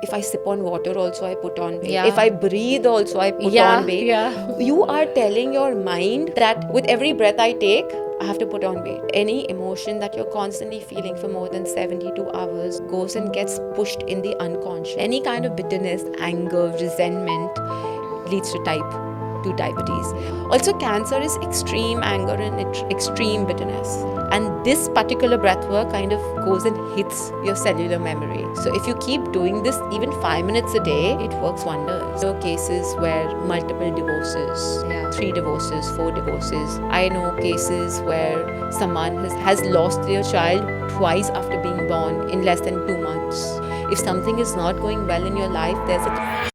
if I sip on water also I put on weight. Yeah. If I breathe also I put on weight. You are telling your mind that with every breath I take, I have to put on weight. Any emotion that you're constantly feeling for more than 72 hours goes and gets pushed in the unconscious. Any kind of bitterness, anger, resentment leads to type 2 diabetes. Also, cancer is extreme anger and extreme bitterness. And this particular breath work kind of goes and hits your cellular memory. So if you keep doing this even 5 minutes a day, it works wonders. There are cases where multiple divorces, 3 divorces, 4 divorces. I know cases where someone has lost their child twice after being born in less than 2 months. If something is not going well in your life, there's a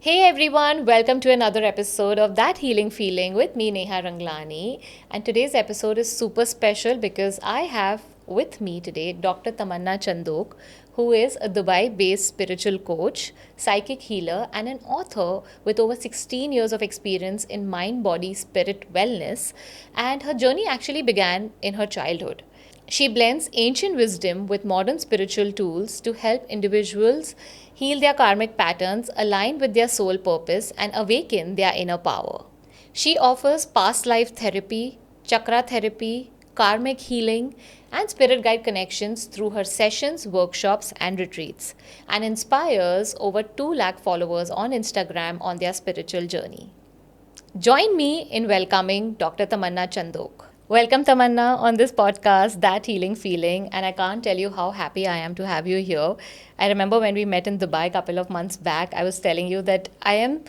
Hey everyone, welcome to another episode of That Healing Feeling with me, Neha Ranglani. And today's episode is super special because I have with me today Dr. Tamanna Chandok, who is a Dubai based spiritual coach, psychic healer, and an author with over 16 years of experience in mind, body, spirit wellness. And her journey actually began in her childhood. She blends ancient wisdom with modern spiritual tools to help individuals heal their karmic patterns, align with their soul purpose, and awaken their inner power. She offers past life therapy, chakra therapy, karmic healing, and spirit guide connections through her sessions, workshops, and retreats, and inspires over 2 lakh followers on Instagram on their spiritual journey. Join me in welcoming Dr. Tamanna Chandok. Welcome, Tamanna, on this podcast, That Healing Feeling. And I can't tell you how happy I am to have you here. I remember when we met in Dubai a couple of months back, I was telling you that I am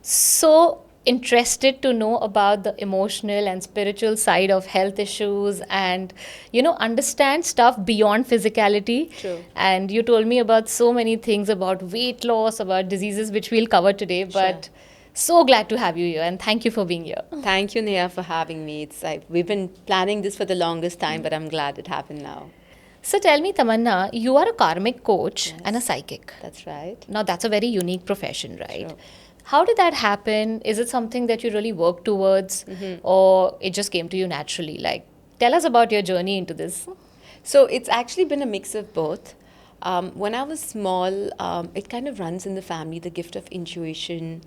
so interested to know about the emotional and spiritual side of health issues and understand stuff beyond physicality. True. And you told me about so many things about weight loss, about diseases, which we'll cover today. But so glad to have you here, and thank you for being here. Thank you, Neha, for having me. We've been planning this for the longest time, but I'm glad it happened now. So tell me, Tamanna, you are a karmic coach and a psychic. That's right. Now, that's a very unique profession, right? Sure. How did that happen? Is it something that you really worked towards, or it just came to you naturally? Like, tell us about your journey into this. So it's actually been a mix of both. When I was small, it kind of runs in the family, the gift of intuition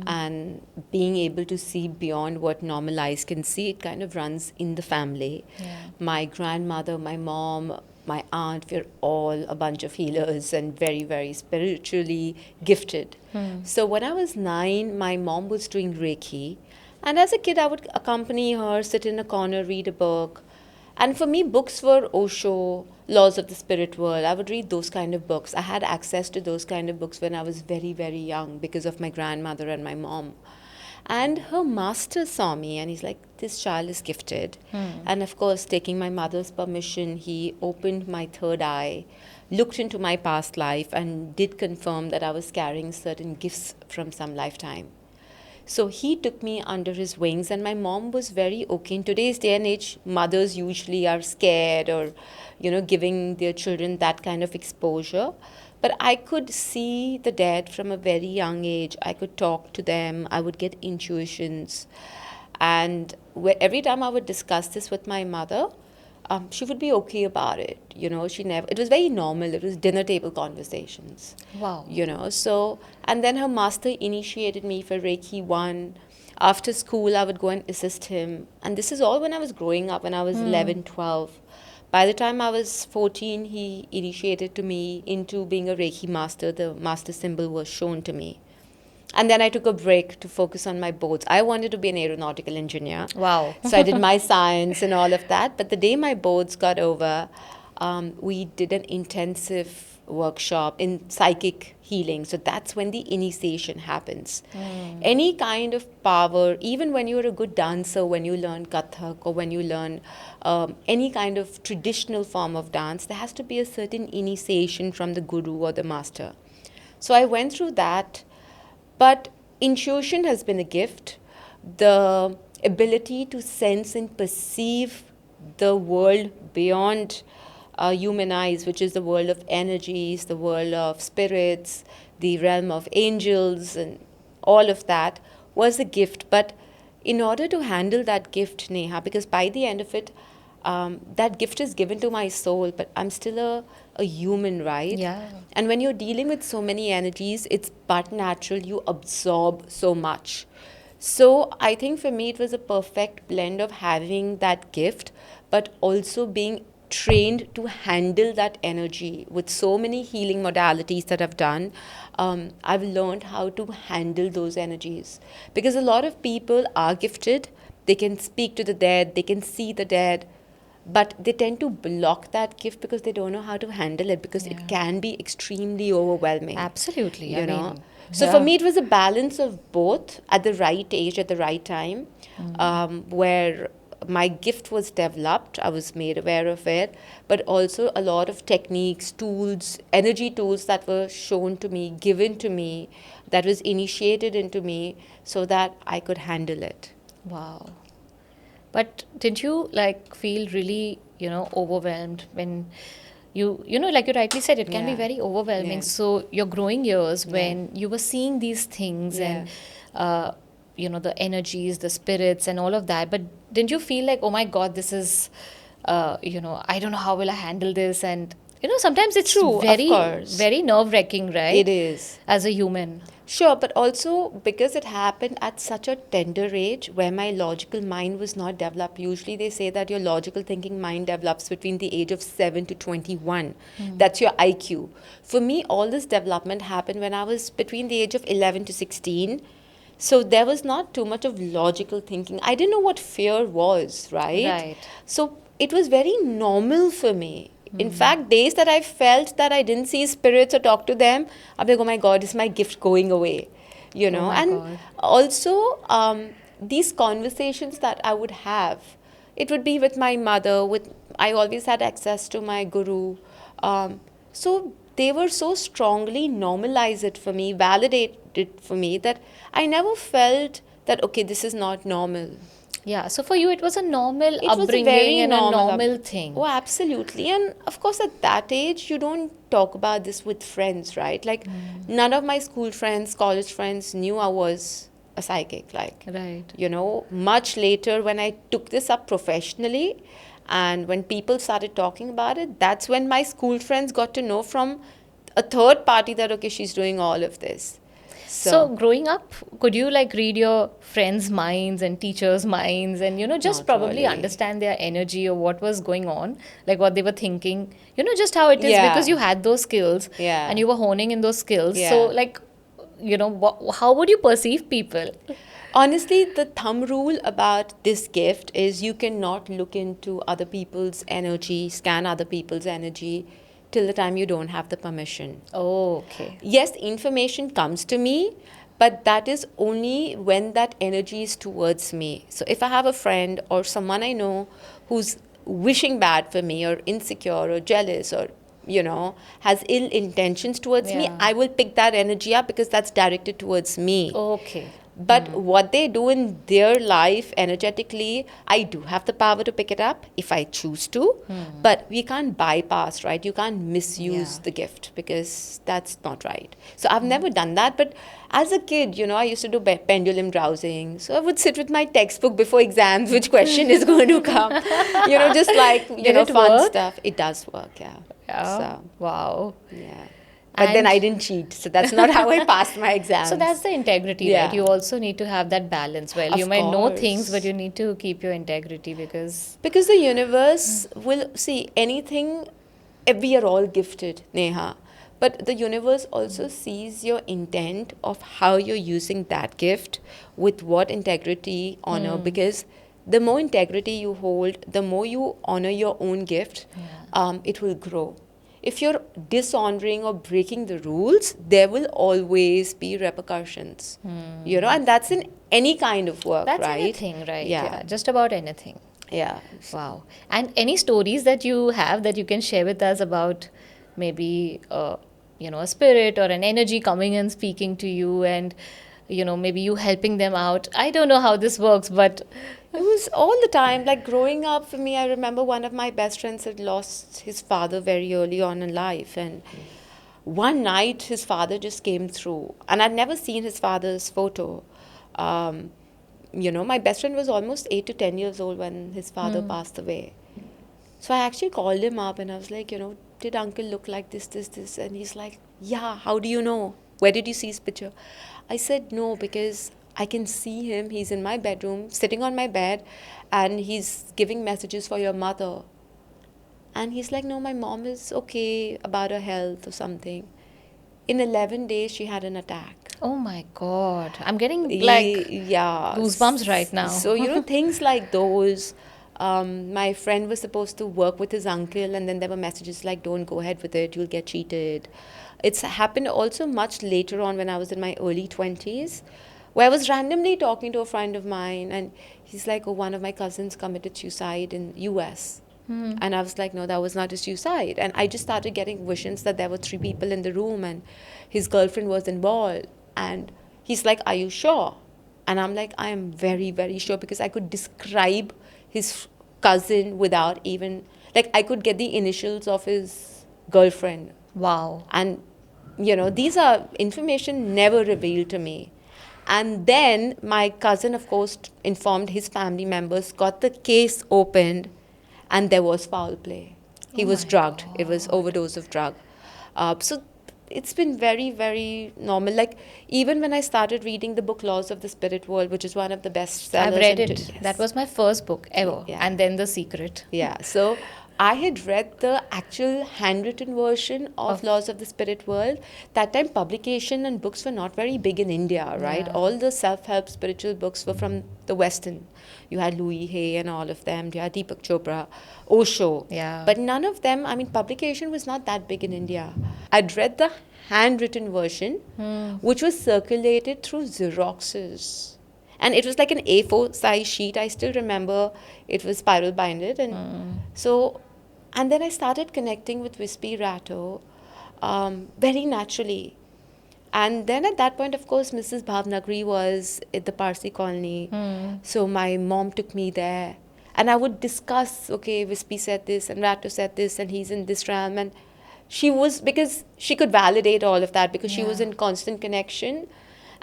and being able to see beyond what normal eyes can see. It kind of runs in the family. My grandmother, my mom, my aunt, we're all a bunch of healers and very, very spiritually gifted. So when I was 9, my mom was doing Reiki. And as a kid, I would accompany her, sit in a corner, read a book. And for me, books were Osho, Laws of the Spirit World. I would read those kind of books. I had access to those kind of books when I was very, very young because of my grandmother and my mom. And her master saw me and he's like, this child is gifted. And of course, taking my mother's permission, he opened my third eye, looked into my past life, and did confirm that I was carrying certain gifts from some lifetime. So he took me under his wings, and my mom was very okay. In today's day and age, mothers usually are scared or, giving their children that kind of exposure. But I could see the dead from a very young age. I could talk to them. I would get intuitions. And every time I would discuss this with my mother, she would be okay about it. It was very normal. It was dinner table conversations. Wow. So, and then her master initiated me for Reiki 1. After school, I would go and assist him. And this is all when I was growing up, when I was 11, 12. By the time I was 14, he initiated to me into being a Reiki master. The master symbol was shown to me. And then I took a break to focus on my boards. I wanted to be an aeronautical engineer. Wow. So I did my science and all of that. But the day my boards got over, we did an intensive workshop in psychic healing. So that's when the initiation happens. Any kind of power, even when you're a good dancer, when you learn Kathak or when you learn any kind of traditional form of dance, there has to be a certain initiation from the guru or the master. So I went through that. But intuition has been a gift. The ability to sense and perceive the world beyond human eyes, which is the world of energies, the world of spirits, the realm of angels, and all of that was a gift. But in order to handle that gift, Neha, because by the end of it, that gift is given to my soul, but I'm still a a human, right? Yeah. And when you're dealing with so many energies, it's but natural you absorb so much. So I think for me, it was a perfect blend of having that gift, but also being trained to handle that energy with so many healing modalities that I've done. I've learned how to handle those energies because a lot of people are gifted. They can speak to the dead, they can see the dead, but they tend to block that gift because they don't know how to handle it because it can be extremely overwhelming. Absolutely. I You know? mean, So for yeah. me, it was a balance of both at the right age, at the right time, where my gift was developed, I was made aware of it, but also a lot of techniques, tools, energy tools that were shown to me, given to me, that was initiated into me so that I could handle it. Wow. But did you like feel really, overwhelmed when like you rightly said, it can be Yeah. very overwhelming. Yeah. So your growing years Yeah. when you were seeing these things Yeah. and, uh, the energies, the spirits and all of that, but didn't you feel like, oh my God, this is, I don't know how will I handle this? And, sometimes it's True, of very, course. very nerve-wracking, right? It is. As a human. Sure, but also because it happened at such a tender age where my logical mind was not developed. Usually, they say that your logical thinking mind develops between the age of 7 to 21. That's your IQ. For me, all this development happened when I was between the age of 11 to 16. So there was not too much of logical thinking. I didn't know what fear was, right? Right. So it was very normal for me. In fact, days that I felt that I didn't see spirits or talk to them, I'm like, oh my God, is my gift going away? You know, my and God. also these conversations that I would have, it would be with my mother, I always had access to my guru. So they were so strongly normalize it for me, validate it for me that I never felt that, okay, this is not normal. Yeah. So for you, it was a normal It was a upbringing very and a normal. normal thing. Oh, absolutely. And of course, at that age, you don't talk about this with friends, right? Like, none of my school friends, college friends knew I was a psychic. Like, Right. much later when I took this up professionally and when people started talking about it, that's when my school friends got to know from a third party that, okay, she's doing all of this. So growing up, could you like read your friends' minds and teachers' minds and just Not probably really. understand their energy or what was going on, like what they were thinking, just how it is Yeah. because you had those skills Yeah. and you were honing in those skills. So Yeah. like, how would you perceive people? Honestly, the thumb rule about this gift is you cannot look into other people's energy, scan other people's energy till the time you don't have the permission. Oh, okay. Yes, information comes to me, but that is only when that energy is towards me. So if I have a friend or someone I know who's wishing bad for me or insecure or jealous or has ill intentions towards me, Yeah. I will pick that energy up because that's directed towards me. Okay. But what they do in their life energetically, I do have the power to pick it up if I choose to. But we can't bypass, right? You can't misuse Yeah. the gift because that's not right. So I've never done that. But as a kid, I used to do pendulum drowsing. So I would sit with my textbook before exams, which question is going to come. Just like, Did it fun work? stuff. It does work, yeah. Yeah. So, Wow. yeah. But then And- I didn't cheat. So that's not how I passed my exams. So that's the integrity, Yeah. right? You also need to have that balance. Well, you Of might know course. things, but you need to keep your integrity because Because the universe will see anything, we are all gifted, Neha. But the universe also sees your intent of how you're using that gift with what integrity, honor. Because the more integrity you hold, the more you honor your own gift, it will grow. If you're dishonoring or breaking the rules, there will always be repercussions. And that's in any kind of work, that's right? anything, right? Yeah. Just about anything. Yeah. Wow. And any stories that you have that you can share with us about maybe, a spirit or an energy coming and speaking to you and, maybe you helping them out. I don't know how this works, but It was all the time. Like growing up for me, I remember one of my best friends had lost his father very early on in life. And one night, his father just came through. And I'd never seen his father's photo. My best friend was almost 8 to 10 years old when his father passed away. So I actually called him up and I was like, did uncle look like this? And he's like, yeah, how do you know? Where did you see his picture? I said, no, because I can see him. He's in my bedroom, sitting on my bed, and he's giving messages for your mother. And he's like, no, my mom is okay about her health or something. In 11 days, she had an attack. Oh my God. I'm getting like Yeah. goosebumps right now. So, things like those. My friend was supposed to work with his uncle, and then there were messages like, don't go ahead with it, you'll get cheated. It's happened also much later on when I was in my early 20s, where I was randomly talking to a friend of mine, and he's like, oh, one of my cousins committed suicide in US. And I was like, no, that was not a suicide. And I just started getting visions that there were 3 people in the room and his girlfriend was involved. And he's like, are you sure? And I'm like, I am very, very sure, because I could describe his cousin without even, like, I could get the initials of his girlfriend. Wow. And, these are information never revealed to me. And then my cousin, of course, informed his family members, got the case opened, and there was foul play. He was drugged. It was overdose of drug. So it's been very, very normal. Like, even when I started reading the book Laws of the Spirit World, which is one of the best sellers. I've read it. That was my first book ever. Yeah. And then The Secret. Yeah. So I had read the actual handwritten version of Laws of the Spirit World. That time, publication and books were not very big in India, right? Yeah. All the self-help spiritual books were from the Western. You had Louis Hay and all of them. You had Deepak Chopra, Osho. Yeah. But none of them, publication was not that big in India. I'd read the handwritten version, which was circulated through Xeroxes. And it was like an A4 size sheet. I still remember it was spiral binded. And so, and then I started connecting with Wispy Ratto very naturally. And then at that point, of course, Mrs. Bhavnagri was at the Parsi colony. So my mom took me there. And I would discuss, okay, Wispy said this and Ratto said this and he's in this realm. And she was, because she could validate all of that because she was in constant connection.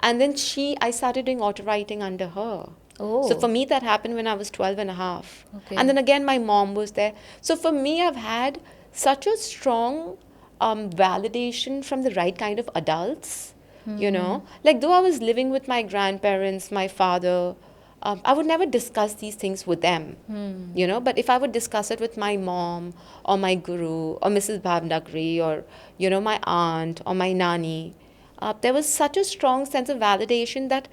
And then I started doing auto writing under her. Oh. So for me, that happened when I was 12 and a half. Okay. And then again, my mom was there. So for me, I've had such a strong validation from the right kind of adults, Like, though I was living with my grandparents, my father, I would never discuss these things with them, But if I would discuss it with my mom or my guru or Mrs. Bhavnagri or, my aunt or my nani, there was such a strong sense of validation that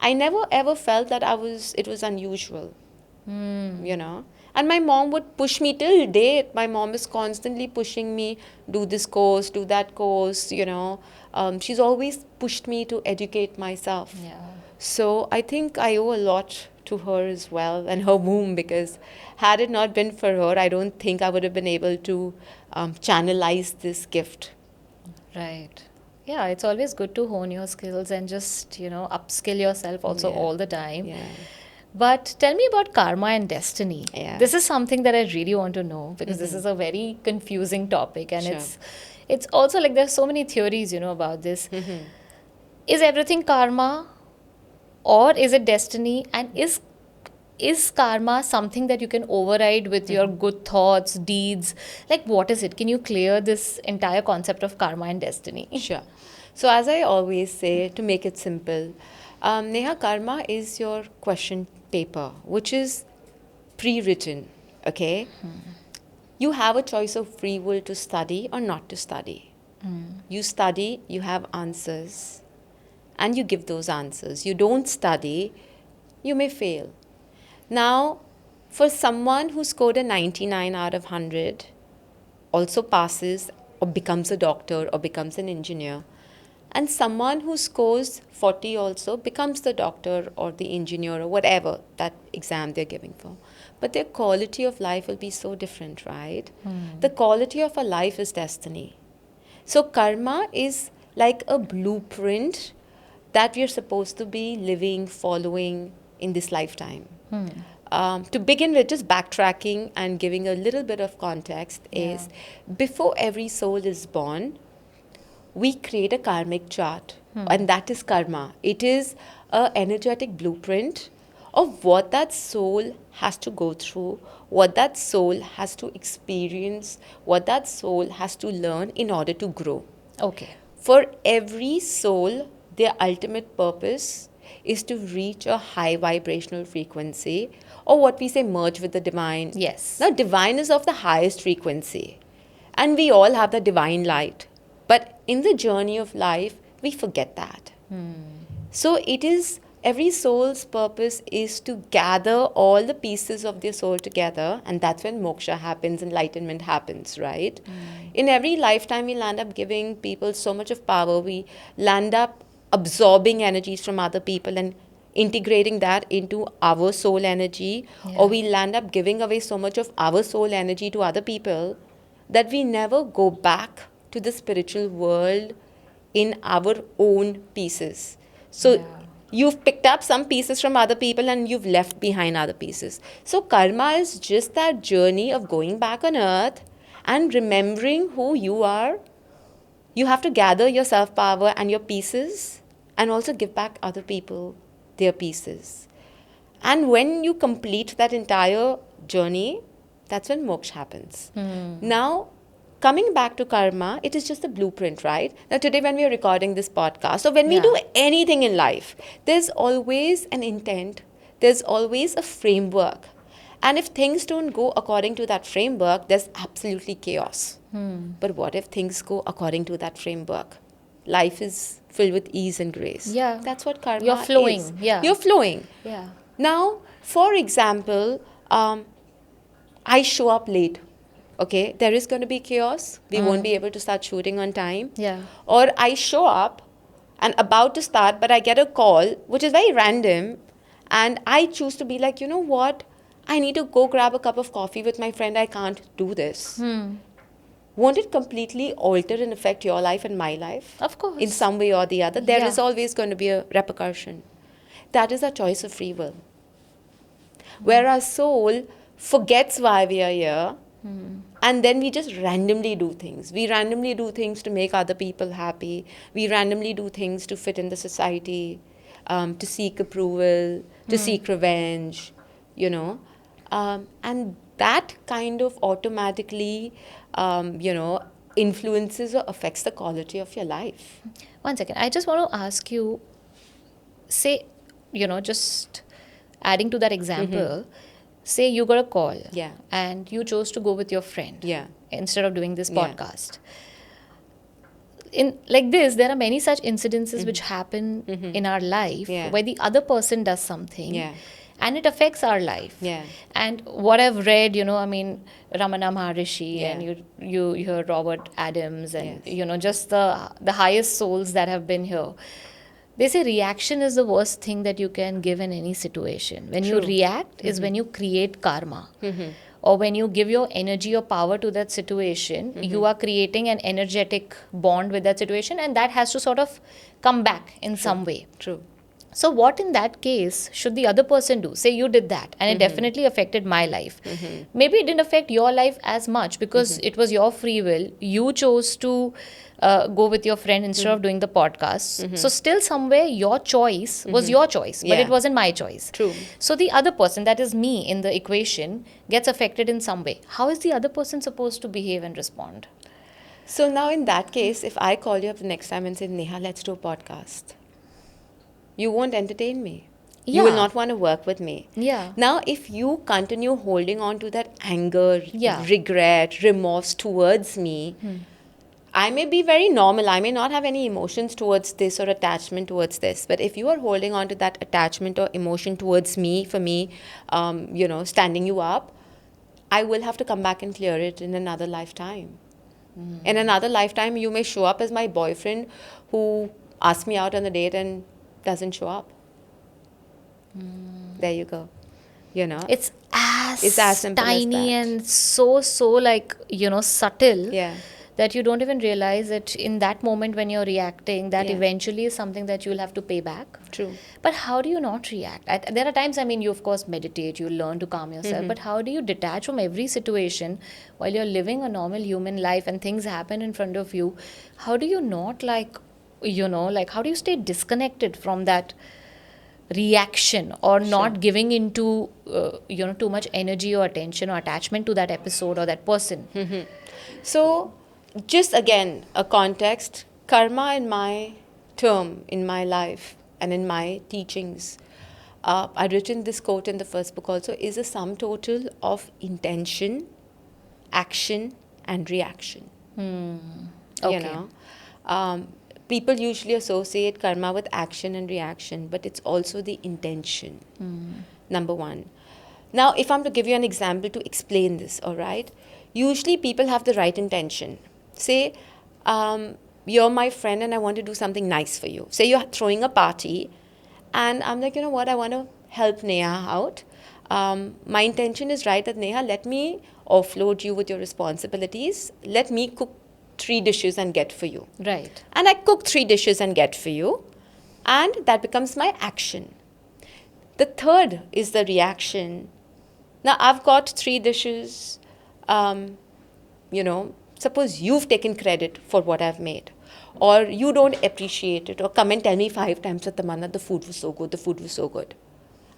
I never ever felt that it was unusual, And my mom would push me till date. My mom is constantly pushing me, do this course, do that course, She's always pushed me to educate myself. Yeah. So I think I owe a lot to her as well and her womb, because had it not been for her, I don't think I would have been able to channelize this gift. Right. Yeah, it's always good to hone your skills and just, upskill yourself also all the time. Yeah. But tell me about karma and destiny. Yeah. This is something that I really want to know because this is a very confusing topic, and Sure. it's also like there's so many theories, about this. Is everything karma or is it destiny? And is karma something that you can override with your good thoughts, deeds? Like, what is it? Can you clear this entire concept of karma and destiny? Sure. So as I always say, to make it simple, Neha, karma is your question paper, which is pre-written, okay? You have a choice of free will to study or not to study. You study, you have answers, and you give those answers. You don't study, you may fail. Now, for someone who scored a 99 out of 100, also passes or becomes a doctor or becomes an engineer, and someone who scores 40 also becomes the doctor or the engineer or whatever that exam they're giving for. But their quality of life will be so different, right? The quality of a life is destiny. So karma is like a blueprint that we're supposed to be living, following in this lifetime. To begin with, just backtracking and giving a little bit of context is, before every soul is born, we create a karmic chart, and that is karma. It is an energetic blueprint of what that soul has to go through, what that soul has to experience, what that soul has to learn in order to grow. Okay. For every soul, their ultimate purpose is to reach a high vibrational frequency, or what we say, merge with the divine. Yes. Now, divine is of the highest frequency, and we all have the divine light. But in the journey of life, we forget that. So it is every soul's purpose is to gather all the pieces of their soul together, and that's when moksha happens, enlightenment happens, right? In every lifetime, we'll end up giving people so much of power. We land up absorbing energies from other people and integrating that into our soul energy, Yeah. or we land up giving away so much of our soul energy to other people that we never go back to the spiritual world in our own pieces. So Yeah. you've picked up some pieces from other people and you've left behind other pieces. So karma is just that journey of going back on earth and remembering who you are. You have to gather your self power and your pieces and also give back other people their pieces. And when you complete that entire journey, that's when moksha happens. Now, coming back to karma, it is just a blueprint, right? Now, today, when we are recording this podcast, or when we Yeah. do anything in life, there's always an intent, there's always a framework. And if things don't go according to that framework, there's absolutely chaos. But what if things go according to that framework? Life is filled with ease and grace. Yeah. That's what karma You're flowing, is. yeah. You're flowing. Yeah. Now, for example, I show up late. Okay, there is going to be chaos. We won't be able to start shooting on time. Yeah. Or I show up and about to start, but I get a call, which is very random, and I choose to be like, you know what? I need to go grab a cup of coffee with my friend. I can't do this. Won't it completely alter and affect your life and my life? Of course. In some way or the other. There Yeah. is always going to be a repercussion. That is a choice of free will. Where our soul forgets why we are here, and then we just randomly do things. We randomly do things to make other people happy. We randomly do things to fit in the society, to seek approval, to seek revenge, you know. And that kind of automatically, influences or affects the quality of your life. One second. I just want to ask you, say, just adding to that example, say you got a call. Yeah. And you chose to go with your friend. Yeah. Instead of doing this Yeah. podcast. In like this, there are many such incidences which happen in our life Yeah. where the other person does something. Yeah. And it affects our life. Yeah. And what I've read, Ramana Maharishi, Yeah. and you hear Robert Adams, and Yes. just the highest souls that have been here. They say reaction is the worst thing that you can give in any situation. When you True. react is when you create karma. Or when you give your energy or power to that situation, you are creating an energetic bond with that situation, and that has to sort of come back in some way. True. So, what in that case should the other person do? Say you did that, and it definitely affected my life. Maybe it didn't affect your life as much because it was your free will. You chose to go with your friend instead of doing the podcast. So, still, somewhere, your choice was your choice, but Yeah. it wasn't my choice. True. So, the other person, that is me in the equation, gets affected in some way. How is the other person supposed to behave and respond? So now in that case, if I call you up the next time and say, Neha, let's do a podcast, you won't entertain me. You will Yeah. not want to work with me. Yeah. Now, if you continue holding on to that anger, Yeah. regret, remorse towards me, I may be very normal. I may not have any emotions towards this or attachment towards this. But if you are holding on to that attachment or emotion towards me, for me, standing you up, I will have to come back and clear it in another lifetime. In another lifetime, you may show up as my boyfriend who asks me out on a date and doesn't show up. There you go. It's It's as simple as tiny that. and so subtle Yeah. that you don't even realize that in that moment when you're reacting, that Yeah. eventually is something that you'll have to pay back. True. But how do you not react? There are times, you of course meditate, you learn to calm yourself, but how do you detach from every situation while you're living a normal human life and things happen in front of you? How do you not how do you stay disconnected from that reaction or not giving into too much energy or attention or attachment to that episode or that person. So, just again, a context, karma in my term, in my life, and in my teachings, I've written this quote in the first book also, is a sum total of intention, action, and reaction. Okay. You know, people usually associate karma with action and reaction, but it's also the intention. Number one. Now, if I'm to give you an example to explain this, all right, usually people have the right intention. Say, you're my friend and I want to do something nice for you. Say you're throwing a party and I'm like, you know what, I want to help Neha out. My intention is right that Neha, let me offload you with your responsibilities. Let me cook 3 dishes and get for you. Right. And I cook 3 dishes and get for you. And that becomes my action. The third is the reaction. Now, I've got 3 dishes. Suppose you've taken credit for what I've made. Or you don't appreciate it. Or come and tell me 5 times that Tamanna, the food was so good, the food was so good.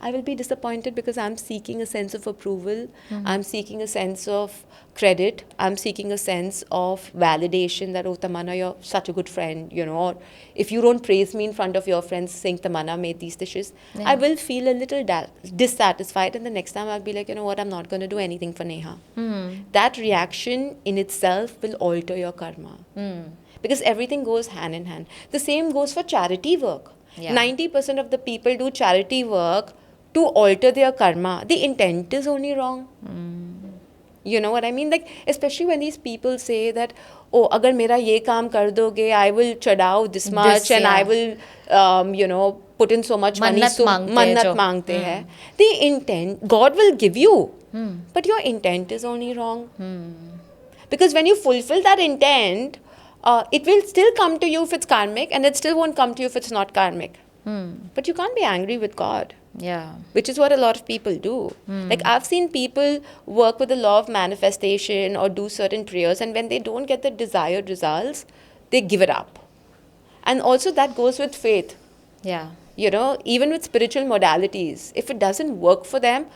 I will be disappointed because I'm seeking a sense of approval. I'm seeking a sense of credit. I'm seeking a sense of validation that, oh, Tamanna, you're such a good friend, Or if you don't praise me in front of your friends saying Tamanna made these dishes, I will feel a little dissatisfied. And the next time I'll be like, you know what, I'm not going to do anything for Neha. That reaction in itself will alter your karma. Because everything goes hand in hand. The same goes for charity work. Yeah. 90% of the people do charity work to alter their karma. The intent is only wrong. You know what I mean? Like, especially when these people say that, oh, agar mera ye kaam kar doge, I will chadao this much and I will, put in so much money. Mannat So, mangte mannat jo. mangte hai. The intent, God will give you. But your intent is only wrong. Because when you fulfill that intent, it will still come to you if it's karmic and it still won't come to you if it's not karmic. But you can't be angry with God. Yeah. Which is what a lot of people do. Like, I've seen people work with the law of manifestation or do certain prayers, and when they don't get the desired results, they give it up. And also that goes with faith. Yeah. Even with spiritual modalities, if it doesn't work for them,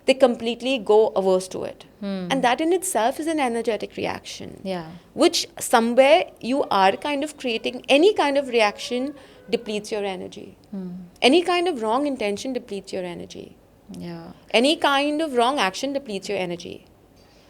they completely go averse to it. And that in itself is an energetic reaction. Yeah. Which somewhere you are kind of creating, any kind of reaction depletes your energy. Any kind of wrong intention depletes your energy. Yeah. Any kind of wrong action depletes your energy.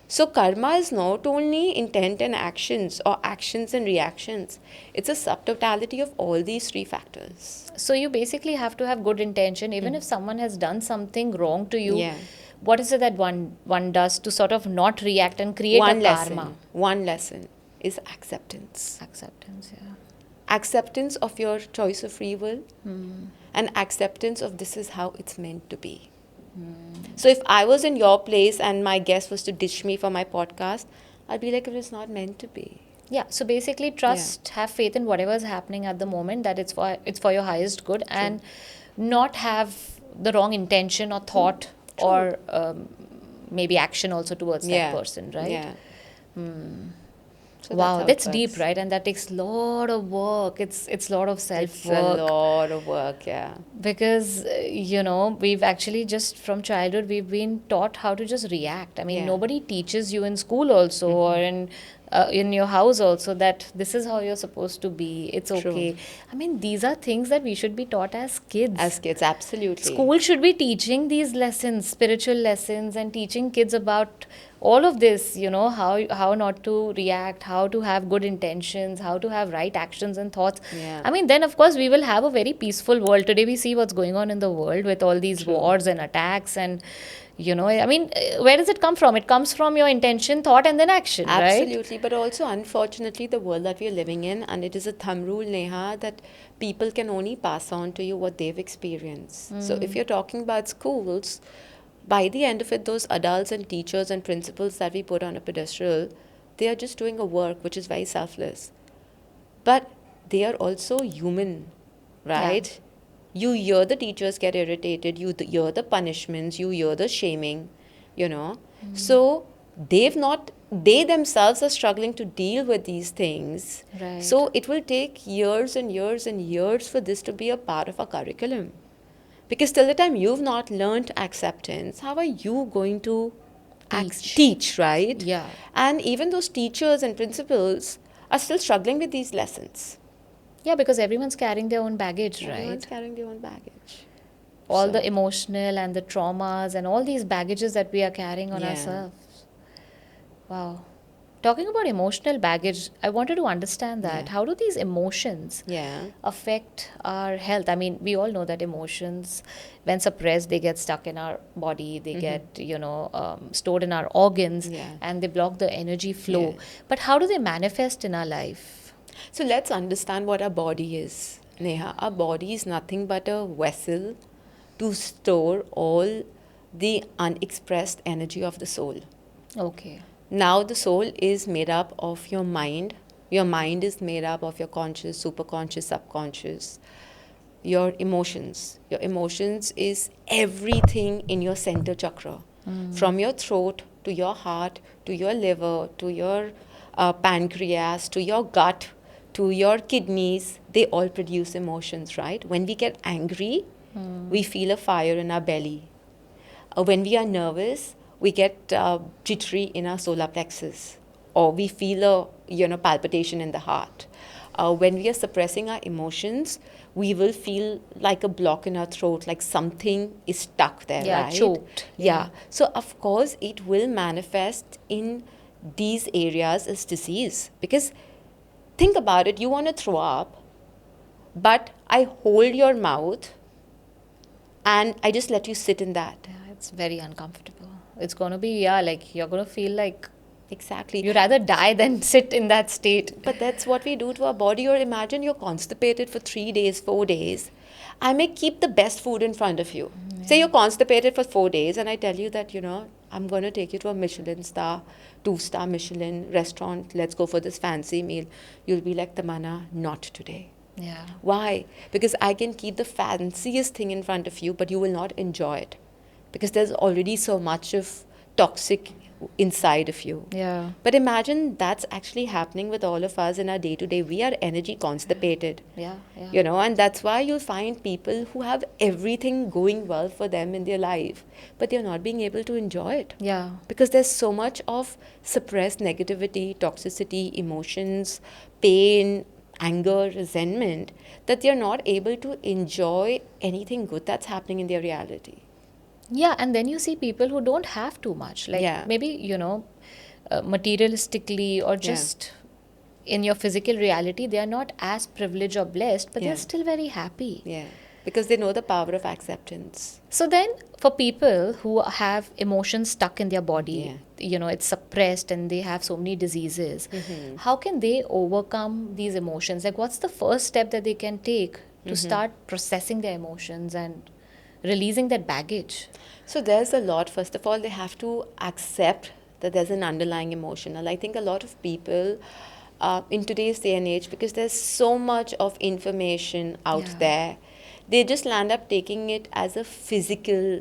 So karma is not only intent and actions or actions and reactions. It's a subtotality of all these 3 factors. So you basically have to have good intention, even if someone has done something wrong to you. Yeah. What is it that one does to sort of not react and create a karma? One lesson is acceptance. Acceptance, yeah. Acceptance of your choice of free will and acceptance of this is how it's meant to be. So if I was in your place and my guest was to ditch me for my podcast, I'd be like, it was not meant to be. Yeah, so basically trust, have faith in whatever is happening at the moment, that it's for your highest good, and not have the wrong intention or thought or maybe action also towards that person, right? Yeah. So Wow, how that's it deep, works. right? And that takes a lot of work. It's a lot of self It's a work. lot of work, yeah. Because we've actually just from childhood we've been taught how to just react. I mean, Yeah. nobody teaches you in school also or in your house also that this is how you're supposed to be. It's True. okay. I mean, these are things that we should be taught as kids. As kids, absolutely. School should be teaching these lessons, spiritual lessons, and teaching kids about all of this, how not to react, how to have good intentions, how to have right actions and thoughts. Yeah. I mean, then of course we will have a very peaceful world. Today we see what's going on in the world with all these wars and attacks and I mean, where does it come from? It comes from your intention, thought, and then action, right? Absolutely, but also unfortunately the world that we are living in, and it is a thumb rule, Neha, that people can only pass on to you what they've experienced. So if you're talking about schools, by the end of it, those adults and teachers and principals that we put on a pedestal, they are just doing a work which is very selfless. But they are also human, right? You hear the teachers get irritated, you hear the punishments, you hear the shaming, So they themselves are struggling to deal with these things. Right. So it will take years and years and years for this to be a part of our curriculum. Because till the time you've not learned acceptance, how are you going to Teach. teach, right? Yeah. And even those teachers and principals are still struggling with these lessons. Yeah, because everyone's carrying their own baggage, Everyone's right? carrying their own baggage. All the So, emotional and the traumas and all these baggages that we are carrying on yeah. ourselves. Wow. Talking about emotional baggage, I wanted to understand that. Yeah. How do these emotions Yeah. affect our health? I mean, we all know that emotions, when suppressed, they get stuck in our body, they get, stored in our organs, Yeah. and they block the energy flow. Yeah. But how do they manifest in our life? So let's understand what our body is. Neha, our body is nothing but a vessel to store all the unexpressed energy of the soul. Okay. Now, the soul is made up of your mind. Your mind is made up of your conscious, superconscious, subconscious. Your emotions. Your emotions is everything in your center chakra. From your throat to your heart to your liver to your pancreas to your gut to your kidneys, they all produce emotions, right? When we get angry, we feel a fire in our belly. When we are nervous, we get jittery in our solar plexus, or we feel a palpitation in the heart. When we are suppressing our emotions, we will feel like a block in our throat, like something is stuck there, Yeah, right? choked. Yeah. So of course, it will manifest in these areas as disease. Because think about it, you want to throw up, but I hold your mouth and I just let you sit in that. Yeah, it's very uncomfortable. It's going to be, yeah, like you're going to feel like Exactly. you rather die than sit in that state. But that's what we do to our body. Or imagine you're constipated for 3 days, 4 days. I may keep the best food in front of you. Say you're constipated for 4 days, and I tell you that, I'm going to take you to a Michelin star, 2-star Michelin restaurant. Let's go for this fancy meal. You'll be like, Tamanna, not today. Yeah. Why? Because I can keep the fanciest thing in front of you, but you will not enjoy it. Because there's already so much of toxic inside of you. Yeah. But imagine that's actually happening with all of us in our day to day. We are energy constipated. Yeah. Yeah. And that's why you'll find people who have everything going well for them in their life, but they're not being able to enjoy it. Yeah. Because there's so much of suppressed negativity, toxicity, emotions, pain, anger, resentment, that they're not able to enjoy anything good that's happening in their reality. Yeah, and then you see people who don't have too much. Like Yeah. maybe, materialistically or just in your physical reality, they are not as privileged or blessed, but Yeah. they're still very happy. Yeah. Because they know the power of acceptance. So then, for people who have emotions stuck in their body, it's suppressed and they have so many diseases, how can they overcome these emotions? Like, what's the first step that they can take to start processing their emotions and releasing that baggage? So there's a lot. First of all, they have to accept that there's an underlying emotional. I think a lot of people in today's day and age, because there's so much of information out Yeah. there, they just land up taking it as a physical.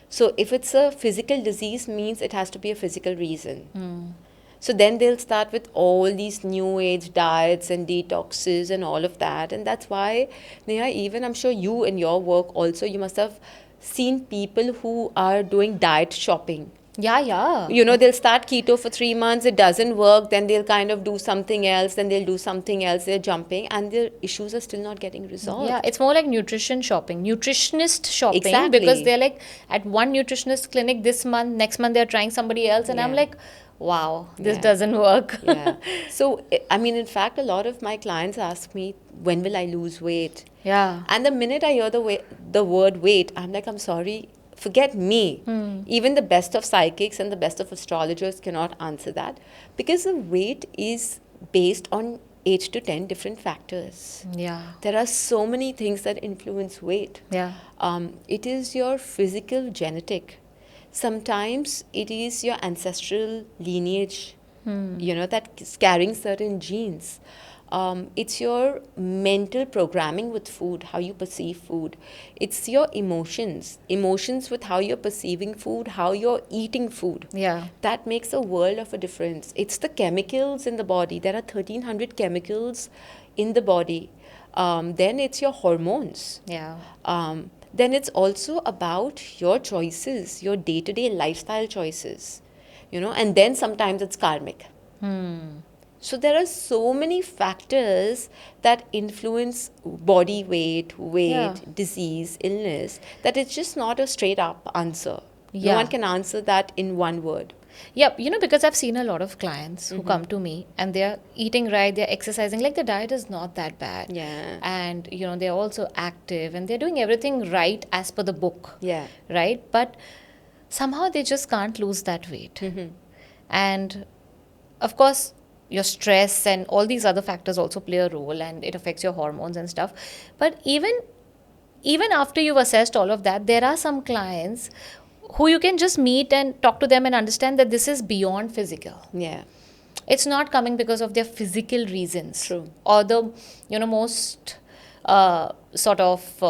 So if it's a physical disease, means it has to be a physical reason. So then they'll start with all these new age diets and detoxes and all of that. And that's why, Neha, even I'm sure you in your work also, you must have seen people who are doing diet shopping. Yeah. They'll start keto for 3 months, it doesn't work, then they'll kind of do something else, then they'll do something else, they're jumping, and their issues are still not getting resolved. Yeah, it's more like nutrition shopping, nutritionist shopping, Exactly. because they're like at one nutritionist clinic this month, next month they're trying somebody else, and I'm Yeah. like, wow, this Yeah. doesn't work. Yeah. So, I mean, in fact, a lot of my clients ask me, when will I lose weight? Yeah. And the minute I hear the word weight, I'm like, I'm sorry, forget me. Even the best of psychics and the best of astrologers cannot answer that, because the weight is based on 8 to 10 different factors. Yeah. There are so many things that influence weight. Yeah. It is your physical genetic. Sometimes it is your ancestral lineage, that's carrying certain genes. It's your mental programming with food, how you perceive food. It's your emotions with how you're perceiving food, how you're eating food. Yeah. That makes a world of a difference. It's the chemicals in the body. There are 1,300 chemicals in the body. Then it's your hormones. Yeah. then it's also about your choices, your day-to-day lifestyle choices, and then sometimes it's karmic. So there are so many factors that influence body weight, Yeah. disease, illness, that it's just not a straight up answer. No Yeah. one can answer that in one word. Yep, because I've seen a lot of clients who come to me and they're eating right, they're exercising, like the diet is not that bad. Yeah. And, they're also active and they're doing everything right as per the book. Yeah. Right? But somehow they just can't lose that weight. And of course, your stress and all these other factors also play a role and it affects your hormones and stuff. But even after you've assessed all of that, there are some clients who you can just meet and talk to them and understand that this is beyond physical. Yeah. It's not coming because of their physical reasons. True. Or the most sort of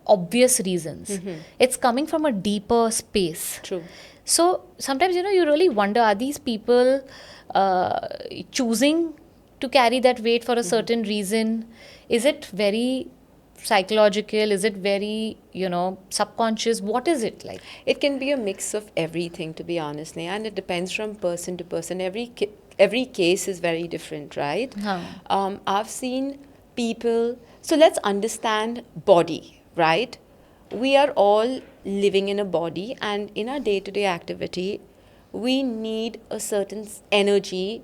obvious reasons. It's coming from a deeper space. True. So sometimes you really wonder, are these people choosing to carry that weight for a certain reason? Is it very psychological? Is it very subconscious? What is it like? It can be a mix of everything, to be honest, Neha, and it depends from person to person. Every case is very different, right? I've seen people. So let's understand body, right? We are all living in a body, and in our day-to-day activity, we need a certain energy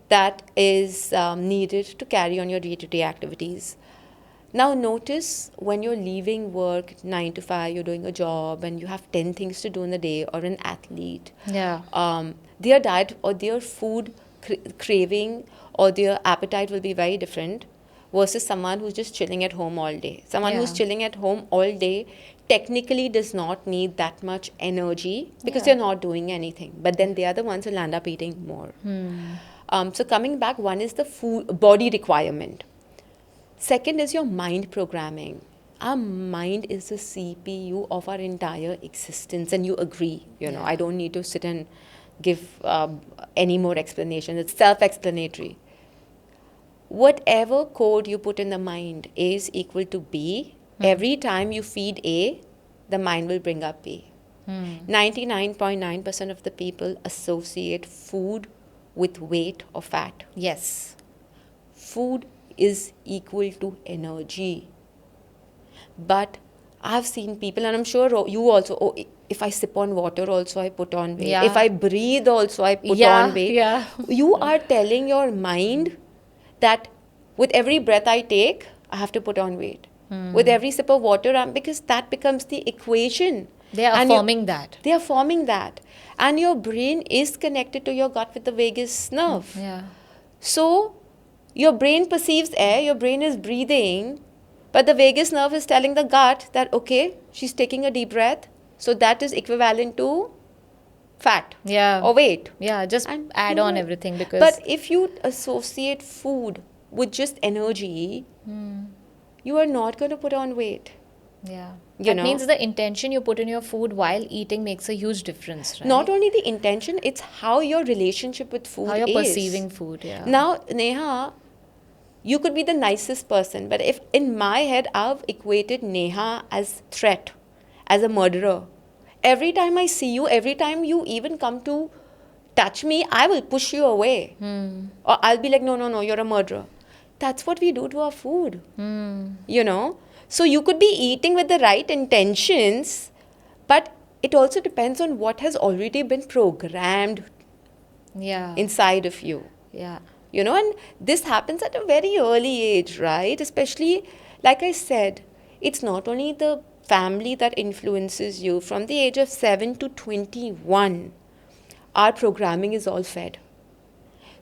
that is needed to carry on your day-to-day activities. Now notice when you're leaving work 9 to 5, you're doing a job and you have 10 things to do in the day, or an athlete. Yeah. Their diet or their food craving or their appetite will be very different versus someone who's just chilling at home all day. Someone who's Yeah. chilling at home all day technically does not need that much energy because Yeah. they're not doing anything. But then they are the ones who'll end up eating more. So coming back, one is the food body requirement. Second is your mind programming. Our mind is the CPU of our entire existence, and you agree. Yeah. I don't need to sit and give any more explanation. It's self-explanatory. Whatever code you put in the mind, A is equal to B. Every time you feed A, the mind will bring up B. 99.9% of the people associate food with weight or fat. Yes. Food is equal to energy. But I've seen people, and I'm sure you also, if I sip on water also I put on weight. Yeah. If I breathe also I put Yeah, on weight. yeah. You are telling your mind that with every breath I take, I have to put on weight. With every sip of water, because that becomes the equation. They are And forming that. They are forming that. And your brain is connected to your gut with the vagus nerve. Yeah. So your brain perceives air, your brain is breathing, but the vagus nerve is telling the gut that, okay, she's taking a deep breath. So that is equivalent to fat Yeah. or weight. Yeah, just And add on everything because But if you associate food with just energy, you are not going to put on weight. yeah. You That know? means the intention you put in your food while eating makes a huge difference, right? Not only the intention, it's how your relationship with food how you're is. perceiving food, yeah. Now, Neha, you could be the nicest person, but if in my head I've equated Neha as threat, as a murderer. Every time I see you, every time you even come to touch me, I will push you away. Or I'll be like, no, you're a murderer. That's what we do to our food. So you could be eating with the right intentions, but it also depends on what has already been programmed Yeah. inside of you. Yeah. And this happens at a very early age, right? Especially, like I said, it's not only the family that influences you. From the age of 7 to 21, our programming is all fed.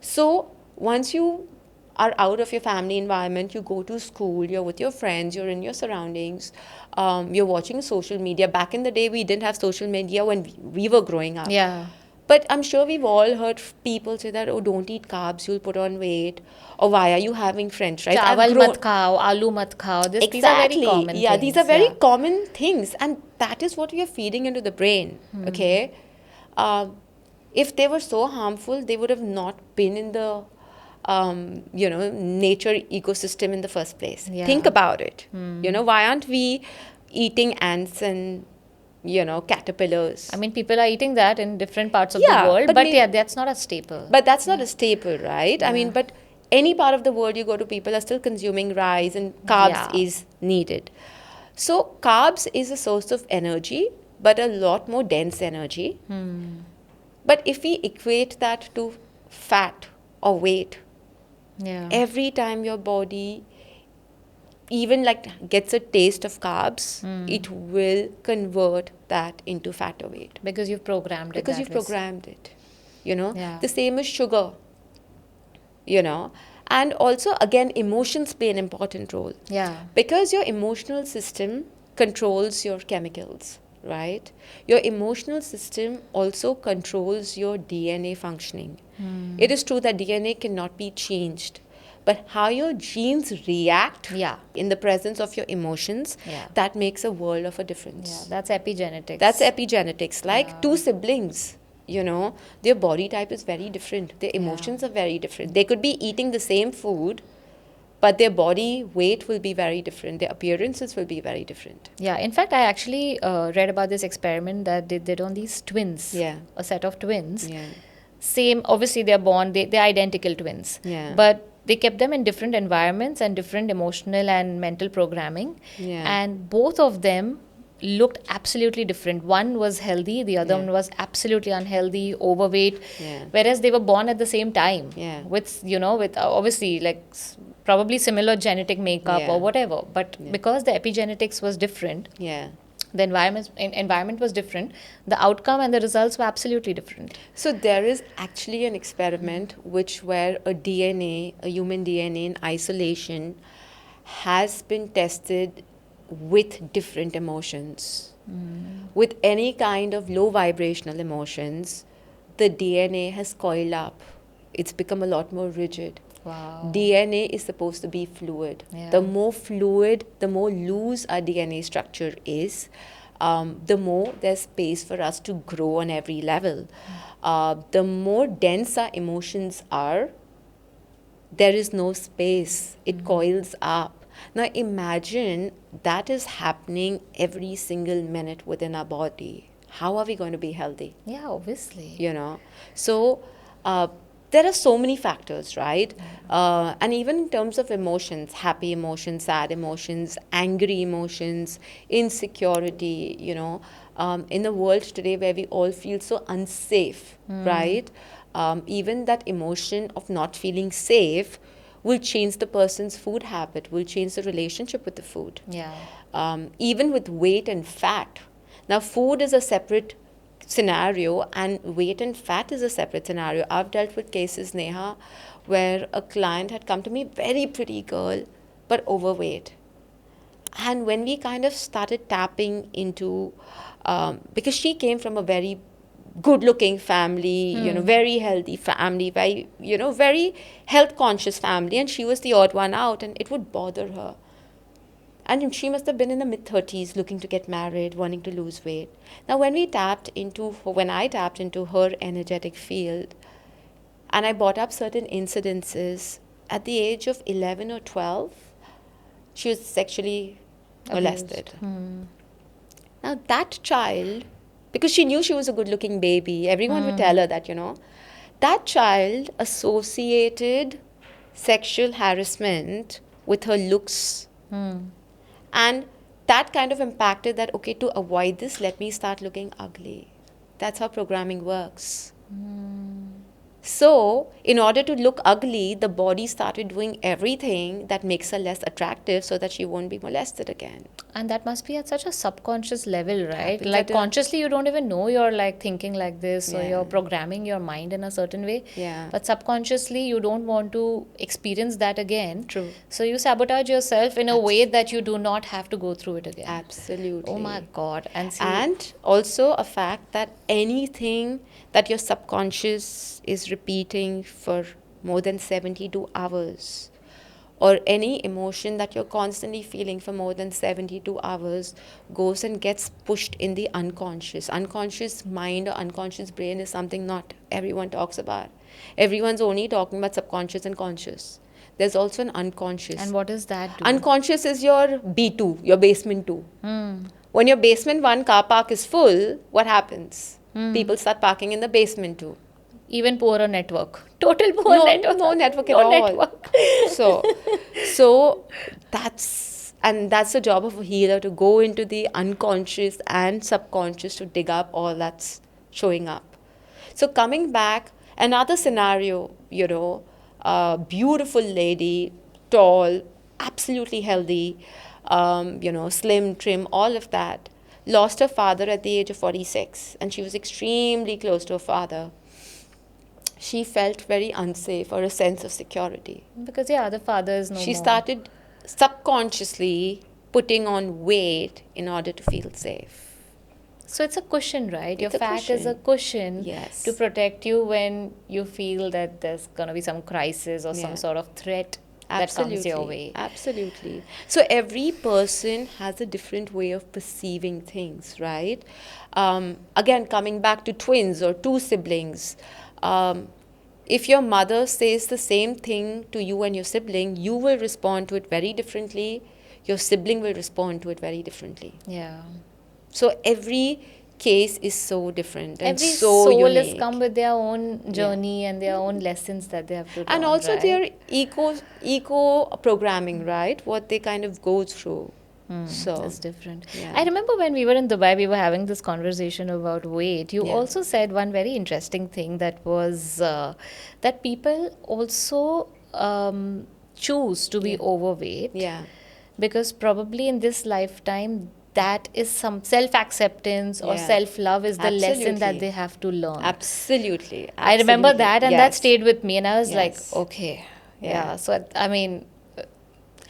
So once you are out of your family environment, you go to school, you're with your friends, you're in your surroundings, you're watching social media. Back in the day, we didn't have social media when we were growing up. Yeah. But I'm sure we've all heard people say that, oh, don't eat carbs, you'll put on weight. Or why are you having french fries? Chawal mat khao, aloo mat khao. These are very common Yeah, things. these are very yeah. common things. And that is what we are feeding into the brain, okay? If they were so harmful, they would have not been in the, nature ecosystem in the first place. Yeah. Think about it. Why aren't we eating ants and, caterpillars. I mean, people are eating that in different parts of Yeah, the world, but but may- yeah, that's not a staple. But that's not a staple, right? I mean, Yeah. but any part of the world you go to, people are still consuming rice and carbs Yeah. is needed. So, carbs is a source of energy, but a lot more dense energy. But if we equate that to fat or weight, Yeah. every time your body even like gets a taste of carbs, it will convert that into fat or weight Because you've programmed it because that you've way. programmed it. You know, Yeah. the same as sugar. You know, and also again, emotions play an important role Yeah. because your emotional system controls your chemicals, right? Your emotional system also controls your DNA functioning. It is true that DNA cannot be changed, but how your genes react Yeah. in the presence of your emotions, Yeah. that makes a world of a difference. Yeah. That's epigenetics. That's epigenetics. Like Yeah. two siblings, their body type is very different. Their emotions are very different. They could be eating the same food, but their body weight will be very different. Their appearances will be very different. Yeah, in fact, I actually read about this experiment that they did on these twins, Yeah. a set of twins. Yeah. Same, obviously, they're born, they're identical twins. Yeah. But they kept them in different environments and different emotional and mental programming. Yeah. And both of them looked absolutely different. One was healthy, the other Yeah. one was absolutely unhealthy, overweight. Yeah. Whereas they were born at the same time. Yeah. With obviously like probably similar genetic makeup Yeah. or whatever. But Yeah. because the epigenetics was different, Yeah. the environment was different, the outcome and the results were absolutely different. So there is actually an experiment where a human DNA in isolation has been tested with different emotions. With any kind of low vibrational emotions, the DNA has coiled up. It's become a lot more rigid. Wow. DNA is supposed to be fluid. Yeah. The more fluid, the more loose our DNA structure is, the more there's space for us to grow on every level. The more dense our emotions are, there is no space. It coils up. Now imagine that is happening every single minute within our body. How are we going to be healthy? Yeah, obviously. So there are so many factors, right? And even in terms of emotions, happy emotions, sad emotions, angry emotions, insecurity, in the world today where we all feel so unsafe, right? Even that emotion of not feeling safe will change the person's food habit, will change the relationship with the food. Yeah. Even with weight and fat. Now, food is a separate scenario and weight and fat is a separate scenario. I've dealt with cases, Neha, where a client had come to me, very pretty girl, but overweight. And when we kind of started tapping into, because she came from a very good looking family, very healthy family, very health conscious family, and she was the odd one out, and it would bother her. And she must have been in the mid-30s looking to get married, wanting to lose weight. Now, when I tapped into her energetic field, and I brought up certain incidences, at the age of 11 or 12, she was sexually molested. Now, that child, because she knew she was a good-looking baby, everyone would tell her that, that child associated sexual harassment with her looks. And that kind of impacted that, okay, to avoid this, let me start looking ugly. That's how programming works. So, in order to look ugly, the body started doing everything that makes her less attractive so that she won't be molested again. And that must be at such a subconscious level, right? Happens Like at a- consciously you don't even know you're like thinking like this or Yeah. you're programming your mind in a certain way. Yeah. But subconsciously you don't want to experience that again. True. So you sabotage yourself in a way that you do not have to go through it again. Absolutely. Oh my God. And see, And also a fact that anything that your subconscious is repeating for more than 72 hours, or any emotion that you're constantly feeling for more than 72 hours, goes and gets pushed in the unconscious. Unconscious mind or unconscious brain is something not everyone talks about. Everyone's only talking about subconscious and conscious. there's also an unconscious. And what does that do? Unconscious is your B2, your basement 2. When your basement 1 car park is full, what happens? People start parking in the basement 2. Even poorer network. Total poor No, network. no network at No all. network. So that's the job of a healer, to go into the unconscious and subconscious to dig up all that's showing up. So coming back, another scenario, a beautiful lady, tall, absolutely healthy, slim, trim, all of that, lost her father at the age of 46, and she was extremely close to her father. She felt very unsafe, or a sense of security. Because the father is no She more. started subconsciously putting on weight in order to feel safe. So it's a cushion, right? Your It's a fat is a cushion Yes. to protect you when you feel that there's going to be some crisis or some Yeah. sort of threat that comes your way. Absolutely. So every person has a different way of perceiving things, right? Again, coming back to twins or two siblings, if your mother says the same thing to you and your sibling, you will respond to it very differently. Your sibling will respond to it very differently. Yeah. So every case is so different and Every so soul unique. has come with their own journey and their own lessons that they have to learn. And also right? their eco programming, right? What they kind of go through. So It's different. yeah. I remember when we were in Dubai, we were having this conversation about weight. You Yeah. also said one very interesting thing, that was that people also choose to be overweight Yeah. because probably in this lifetime, that is some self-acceptance or Yeah. self-love is the lesson that Absolutely. they have to learn. Absolutely. I remember Absolutely. that, and that Yes. stayed with me, and I was like, Yes. okay, Yeah. yeah. So I mean,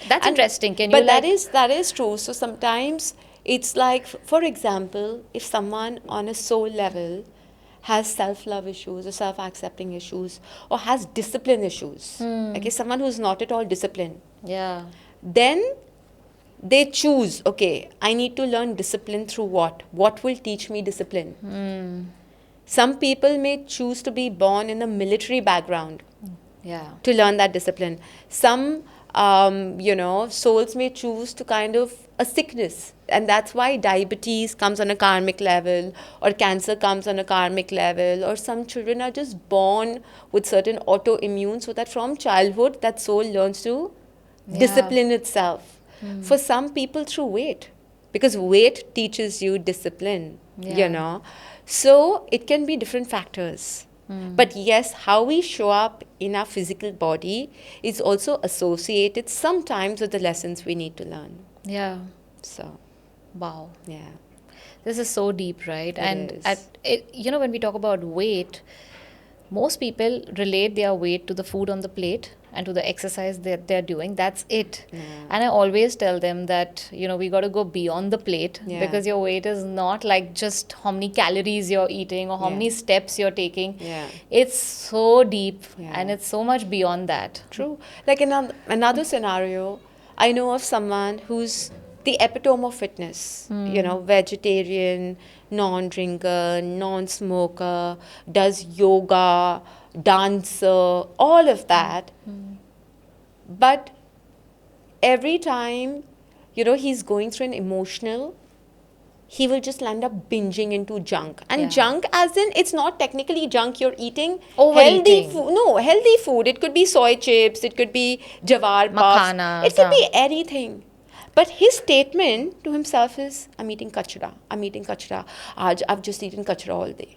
that's And- interesting. Can but you like? that is true. So sometimes it's like, for example, if someone on a soul level has self-love issues or self-accepting issues or has discipline issues, okay, someone who's not at all disciplined, Yeah. then they choose, okay, I need to learn discipline through what will teach me discipline. Some people may choose to be born in a military background Yeah. to learn that discipline. Some souls may choose to kind of a sickness, and that's why diabetes comes on a karmic level, or cancer comes on a karmic level, or some children are just born with certain autoimmune, so that from childhood that soul learns to discipline itself. For some people through weight, because weight teaches you discipline, Yeah. So it can be different factors. But yes, how we show up in our physical body is also associated sometimes with the lessons we need to learn. Yeah. So, Wow. yeah. This is so deep, right? And is. when we talk about weight, most people relate their weight to the food on the plate and to the exercise that they're doing. That's it. And I always tell them that, we got to go beyond the plate, Yeah. because your weight is not like just how many calories you're eating or how Yeah. many steps you're taking. Yeah. It's so deep Yeah. and it's so much beyond that. True. Like in another scenario, I know of someone who's the epitome of fitness, vegetarian, non-drinker, non-smoker, does yoga, dancer, all of that. But every time, he's going through an emotional, he will just land up binging into junk. And Yeah. junk, as in, it's not technically junk. You're eating Overeating. healthy food. No, healthy food. It could be soy chips. It could be jawar puffs. Makhanas, It could be anything. But his statement to himself is, I'm eating kachra. I'm eating kachra. I've just eaten kachra all day.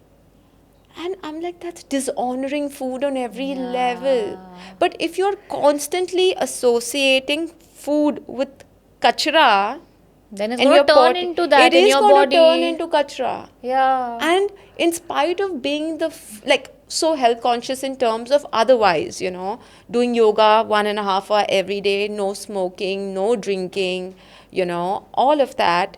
And I'm like, that's dishonoring food on every level. But if you're constantly associating food with kachra, Then it's and going your to turn body- into that in your It is going body. to turn into kachra. Yeah. And in spite of being so health conscious in terms of otherwise, doing yoga 1.5 hours every day, no smoking, no drinking, all of that,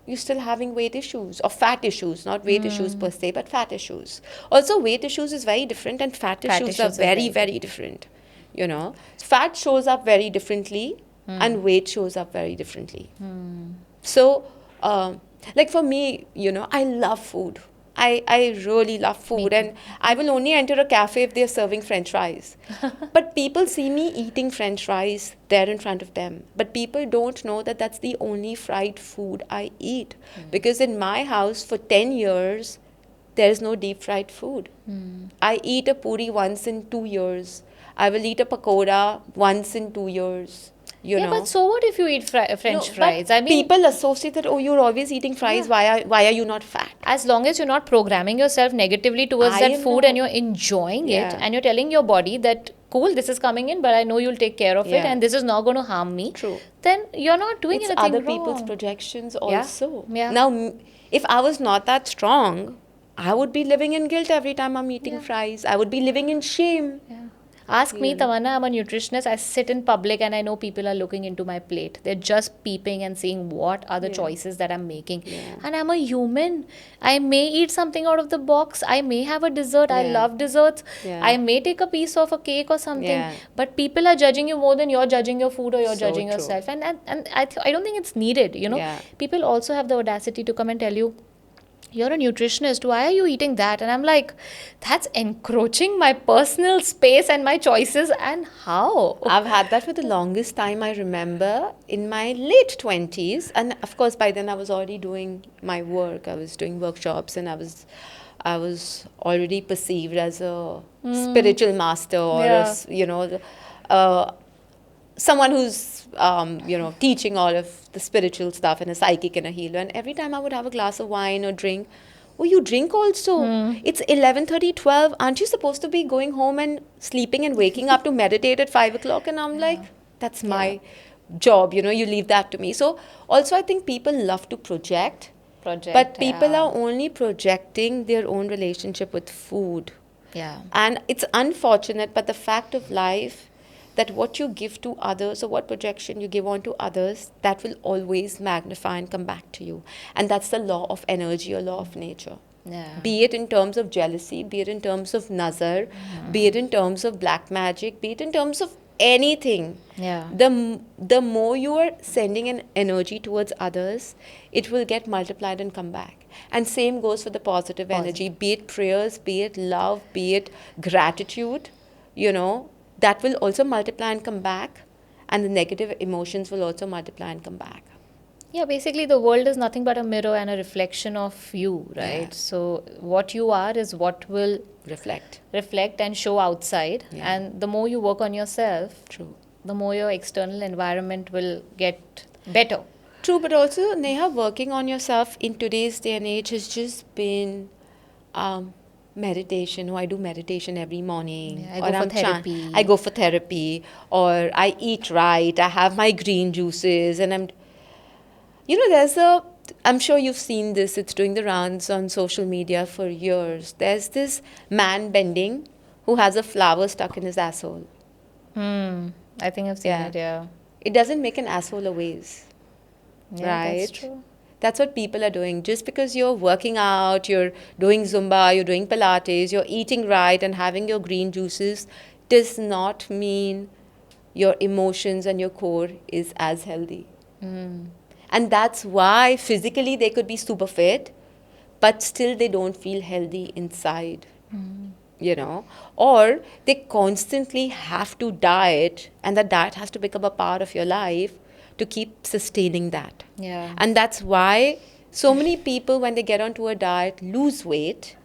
you're still having weight issues or fat issues, not weight issues per se, but fat issues. Also, weight issues is very different, and fat issues are issues are very, very very different. Fat shows up very differently, and weight shows up very differently. So, like for me, I love food. I really love food, and I will only enter a cafe if they're serving French fries. But people see me eating French fries there in front of them. But people don't know that that's the only fried food I eat. Because in my house for 10 years, there's no deep fried food. I eat a puri once in 2 years. I will eat a pakoda once in 2 years. You Yeah, know. but so what if you eat French No, fries? but I mean, people associate that, oh, you're always eating fries. Why are you not fat? as long as you're not programming yourself negatively towards I that food know. and you're enjoying it Yeah. and you're telling your body that, cool, this is coming in, but I know you'll take care of it Yeah. and this is not going to harm me, True. then you're not doing It's anything other people's wrong. projections Yeah. also. Yeah. Now, if I was not that strong, I would be living in guilt every time I'm eating Yeah. fries. I would be living in shame. Yeah. Ask me, Tamanna, I'm a nutritionist. I sit in public and I know people are looking into my plate. They're just peeping and seeing what are the Yeah. choices that I'm making. Yeah. And I'm a human. I may eat something out of the box. I may have a dessert. I Yeah. love desserts. Yeah. I may take a piece of a cake or something. Yeah. But people are judging you more than you're judging your food or you're So judging true. yourself. And I don't think it's needed. You know, Yeah. people also have the audacity to come and tell you, you're a nutritionist, why are you eating that? And I'm like, that's encroaching my personal space and my choices. And how? I've had that for the longest time. I remember in my late 20s, and of course by then I was already doing my work. I was doing workshops, and I was already perceived as a spiritual master, or Yeah. uh, someone who's teaching all of the spiritual stuff, and a psychic and a healer. And every time I would have a glass of wine or drink, oh, you drink also? It's 11:30, 12. Aren't you supposed to be going home and sleeping and waking up to meditate at 5 o'clock? And I'm like, that's my job, you leave that to me. So also I think people love to project, but people yeah. are only projecting their own relationship with food. Yeah. And it's unfortunate, but the fact of life that what you give to others, or what projection you give on to others, that will always magnify and come back to you. And that's the law of energy, or law of nature. Yeah. Be it in terms of jealousy, be it in terms of nazar, be it in terms of black magic, be it in terms of anything. Yeah. The more you are sending an energy towards others, it will get multiplied and come back. And same goes for the positive energy, be it prayers, be it love, be it gratitude, that will also multiply and come back. And the negative emotions will also multiply and come back. Yeah, basically the world is nothing but a mirror and a reflection of you, right? Yeah. So what you are is what will Reflect. reflect and show outside. Yeah. And the more you work on yourself, True. the more your external environment will get better. True, but also, Neha, working on yourself in today's day and age has just been meditation. I do meditation every morning. Yeah, I go for therapy. I go for therapy, or I eat right. I have my green juices, and I'm sure you've seen this. It's doing the rounds on social media for years. There's this man bending who has a flower stuck in his asshole. I think I've seen Yeah. it, yeah. It doesn't make an asshole a waste. Yeah, Right? that's true. That's what people are doing. Just because you're working out, you're doing Zumba, you're doing Pilates, you're eating right and having your green juices, does not mean your emotions and your core is as healthy. And that's why physically they could be super fit, but still they don't feel healthy inside. Or they constantly have to diet, and that diet has to become a part of your life to keep sustaining that. Yeah. And that's why so many people, when they get onto a diet, lose weight.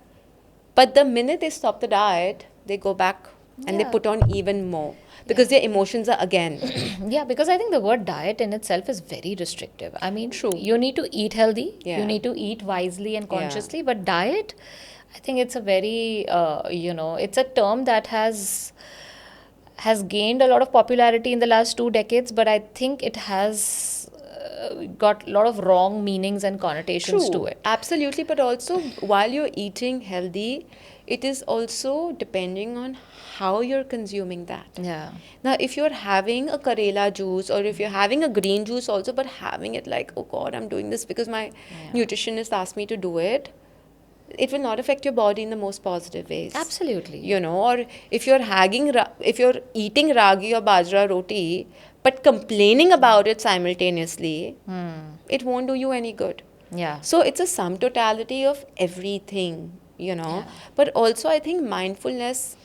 But the minute they stop the diet, they go back and they Yeah. put on even more, because their emotions are again. Yeah, because I think the word diet in itself is very restrictive. I mean, True. you need to eat healthy, Yeah. you need to eat wisely and Yeah. consciously, but diet, I think it's a very, it's a term that has gained a lot of popularity in the last 2 decades, but I think it has got a lot of wrong meanings and connotations to it. Absolutely. But also, while you're eating healthy, it is also depending on how you're consuming that. Yeah. Now, if you're having a Karela juice, or if you're having a green juice also, but having it like, oh God, I'm doing this because my nutritionist asked me to do it, it will not affect your body in the most positive ways. Absolutely. Or if you're if you're eating ragi or bajra roti, but complaining about it simultaneously, it won't do you any good. Yeah. So it's a sum totality of everything, Yeah. But also, I think mindfulness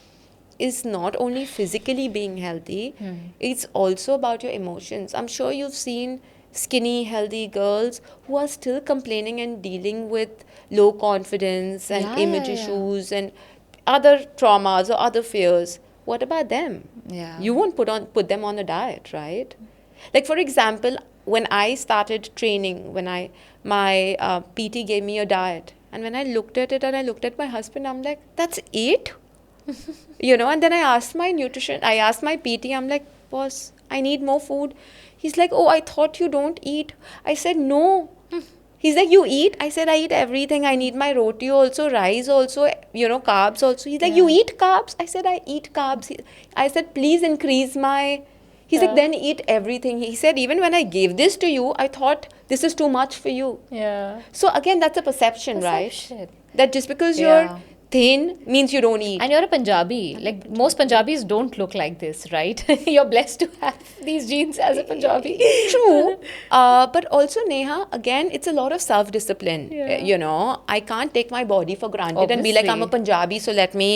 is not only physically being healthy, it's also about your emotions. I'm sure you've seen skinny, healthy girls who are still complaining and dealing with low confidence and Yeah, image yeah, yeah. issues and other traumas or other fears. What about them? Yeah. You won't put them on a diet, right? Like for example, when I started training, when I my PT gave me a diet, and when I looked at it and I looked at my husband, I'm like, that's it, And then I asked my PT, I'm like, boss, I need more food. He's like, oh, I thought you don't eat. I said, no. He's like, you eat? I said, I eat everything. I need my roti also, rice also, carbs also. He's like, you Yeah. eat carbs? I said, I eat carbs. I said, please increase my. He's like, Yeah. then eat everything. He said, even when I gave this to you, I thought this is too much for you. Yeah. So again, that's a perception, Perception. right? That just because you're Yeah. thin means you don't eat. And you're a Punjabi. Like most Punjabis don't look like this, right? You're blessed to have these genes as a Punjabi. True. But also, Neha, again, it's a lot of self discipline. Yeah. I can't take my body for granted and be like, I'm a Obviously. Punjabi, so let me,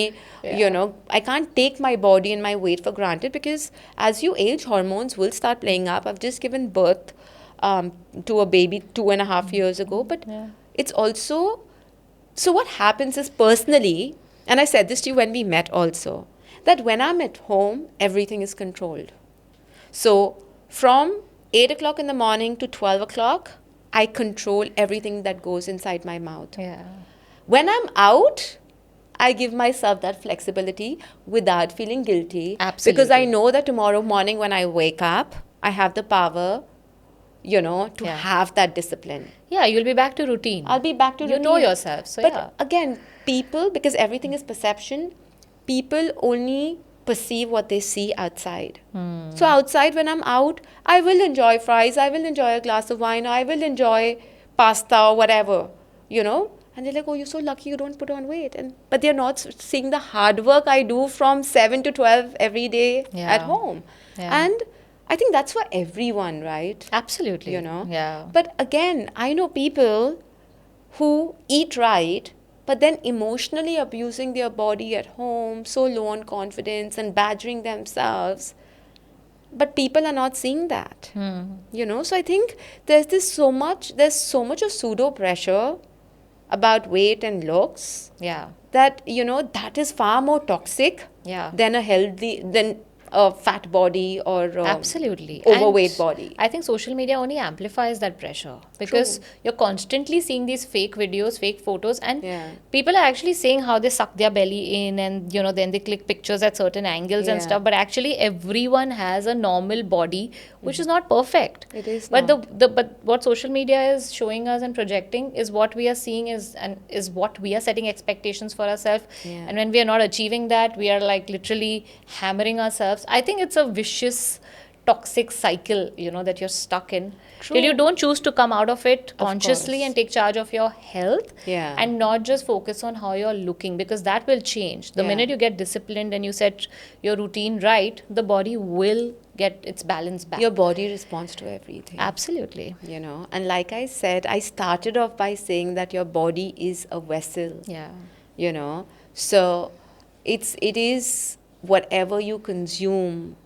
Yeah. I can't take my body and my weight for granted because as you age, hormones will start playing up. I've just given birth to a baby 2.5 years ago, but Yeah. it's also. So, what happens is personally, and I said this to you when we met also, that when I'm at home, everything is controlled. So from 8 o'clock in the morning to 12 o'clock, I control everything that goes inside my mouth. Yeah. When I'm out, I give myself that flexibility without feeling guilty. Because I Absolutely. know that tomorrow morning when I wake up, I have the power, to Yeah. have that discipline. Yeah, you'll be back to routine. I'll be back to You routine. know yourself, so But yeah. again, people, because everything is perception, people only perceive what they see outside. So outside, when I'm out, I will enjoy fries, I will enjoy a glass of wine, I will enjoy pasta or whatever. And they're like, oh, you're so lucky you don't put on weight. But they're not seeing the hard work I do from 7 to 12 every day at Yeah. home. Yeah. And I think that's for everyone, right? Absolutely. Yeah. But again, I know people who eat right, but then emotionally abusing their body at home, so low on confidence and badgering themselves. But people are not seeing that. So I think there's so much of pseudo pressure about weight and looks Yeah. that that is far more toxic Yeah. than a fat body or Absolutely. overweight And body. I think social media only amplifies that pressure because you're constantly seeing these fake videos, fake photos, and Yeah. people are actually saying how they suck their belly in and then they click pictures at certain angles and Yeah. stuff. But actually, everyone has a normal body which is not perfect. It is But not. but what social media is showing us and projecting is what we are seeing is what we are setting expectations for ourselves. Yeah. And when we are not achieving that, we are like literally hammering ourselves. I think it's a vicious, toxic cycle, that you're stuck in. Till you don't choose to come out of it consciously course. and take charge of your health Yeah. and not just focus on how you're looking, because that will change. The Yeah. minute you get disciplined and you set your routine right, the body will get its balance back. Your body responds to everything. Absolutely. And like I said, I started off by saying that your body is a vessel. Yeah. So it is whatever you consume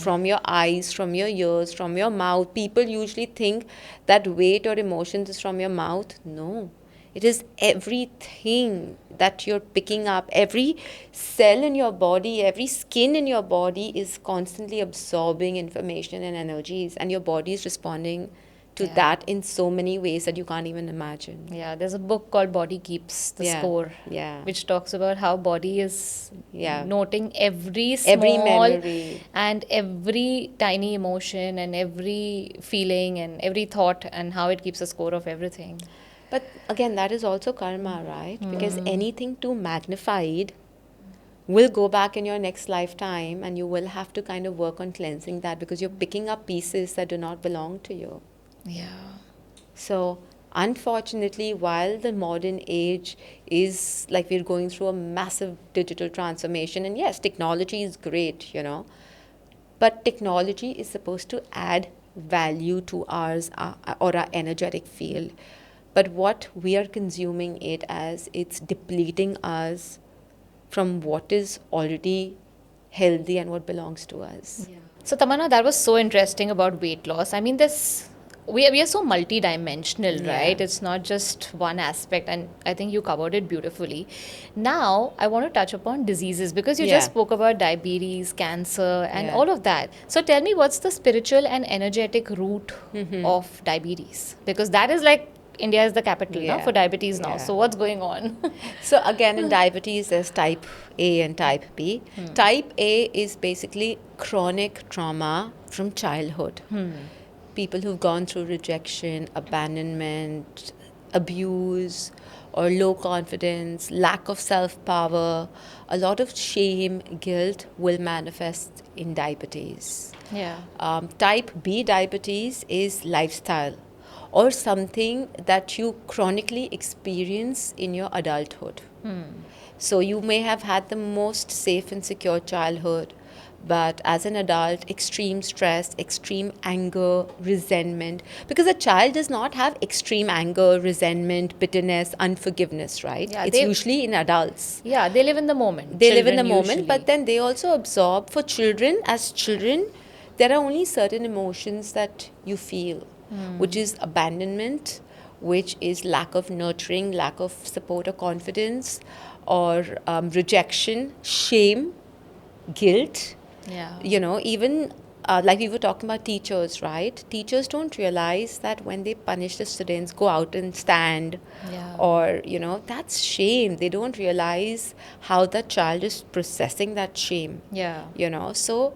from your eyes, from your ears, from your mouth. People usually think that weight or emotions is from your mouth. No, it is everything that you're picking up. Every cell in your body, every skin in your body is constantly absorbing information and energies, and your body is responding to Yeah. that in so many ways that you can't even imagine. Yeah, there's a book called Body Keeps the Yeah, Score, yeah. which talks about how body is Yeah. noting every small Every memory. and every tiny emotion and every feeling and every thought, and how it keeps a score of everything. But again, that is also karma, right? Because anything too magnified will go back in your next lifetime, and you will have to kind of work on cleansing that because you're picking up pieces that do not belong to you. Yeah. So, unfortunately, while the modern age is like we're going through a massive digital transformation, and yes, technology is great, but technology is supposed to add value to ours or our energetic field. But what we are consuming it as, it's depleting us from what is already healthy and what belongs to us. So Tamanna, that was so interesting about weight loss. I mean, this we are so multi-dimensional, Yeah. right? It's not just one aspect, and I think you covered it beautifully. Now, I want to touch upon diseases because you just Yeah. spoke about diabetes, cancer, and Yeah. all of that. So tell me, what's the spiritual and energetic root Mm-hmm. of diabetes? Because that is like India is the capital now Yeah. for diabetes now. Yeah. So what's going on? So again, in diabetes, there's type A and type B. Type A is basically chronic trauma from childhood. People who've gone through rejection, abandonment, abuse, or low confidence, lack of self power, a lot of shame, guilt will manifest in diabetes. Yeah. Type B diabetes is lifestyle or something that you chronically experience in your adulthood. So you may have had the most safe and secure childhood, but as an adult, extreme stress, extreme anger, resentment, because a child does not have extreme anger, resentment, bitterness, unforgiveness, right? Yeah, It's they- usually in adults. Yeah, they live in the moment. They live in the Children moment, usually. but then they also absorb. For children, as children, there are only certain emotions that you feel, which is abandonment, which is lack of nurturing, lack of support or confidence, or rejection, shame, guilt. Yeah. You know, even like we were talking about teachers, right? Teachers don't realize that when they punish the students, go out and stand, Yeah. or, you know, that's shame. They don't realize how that child is processing that shame, Yeah. you know. So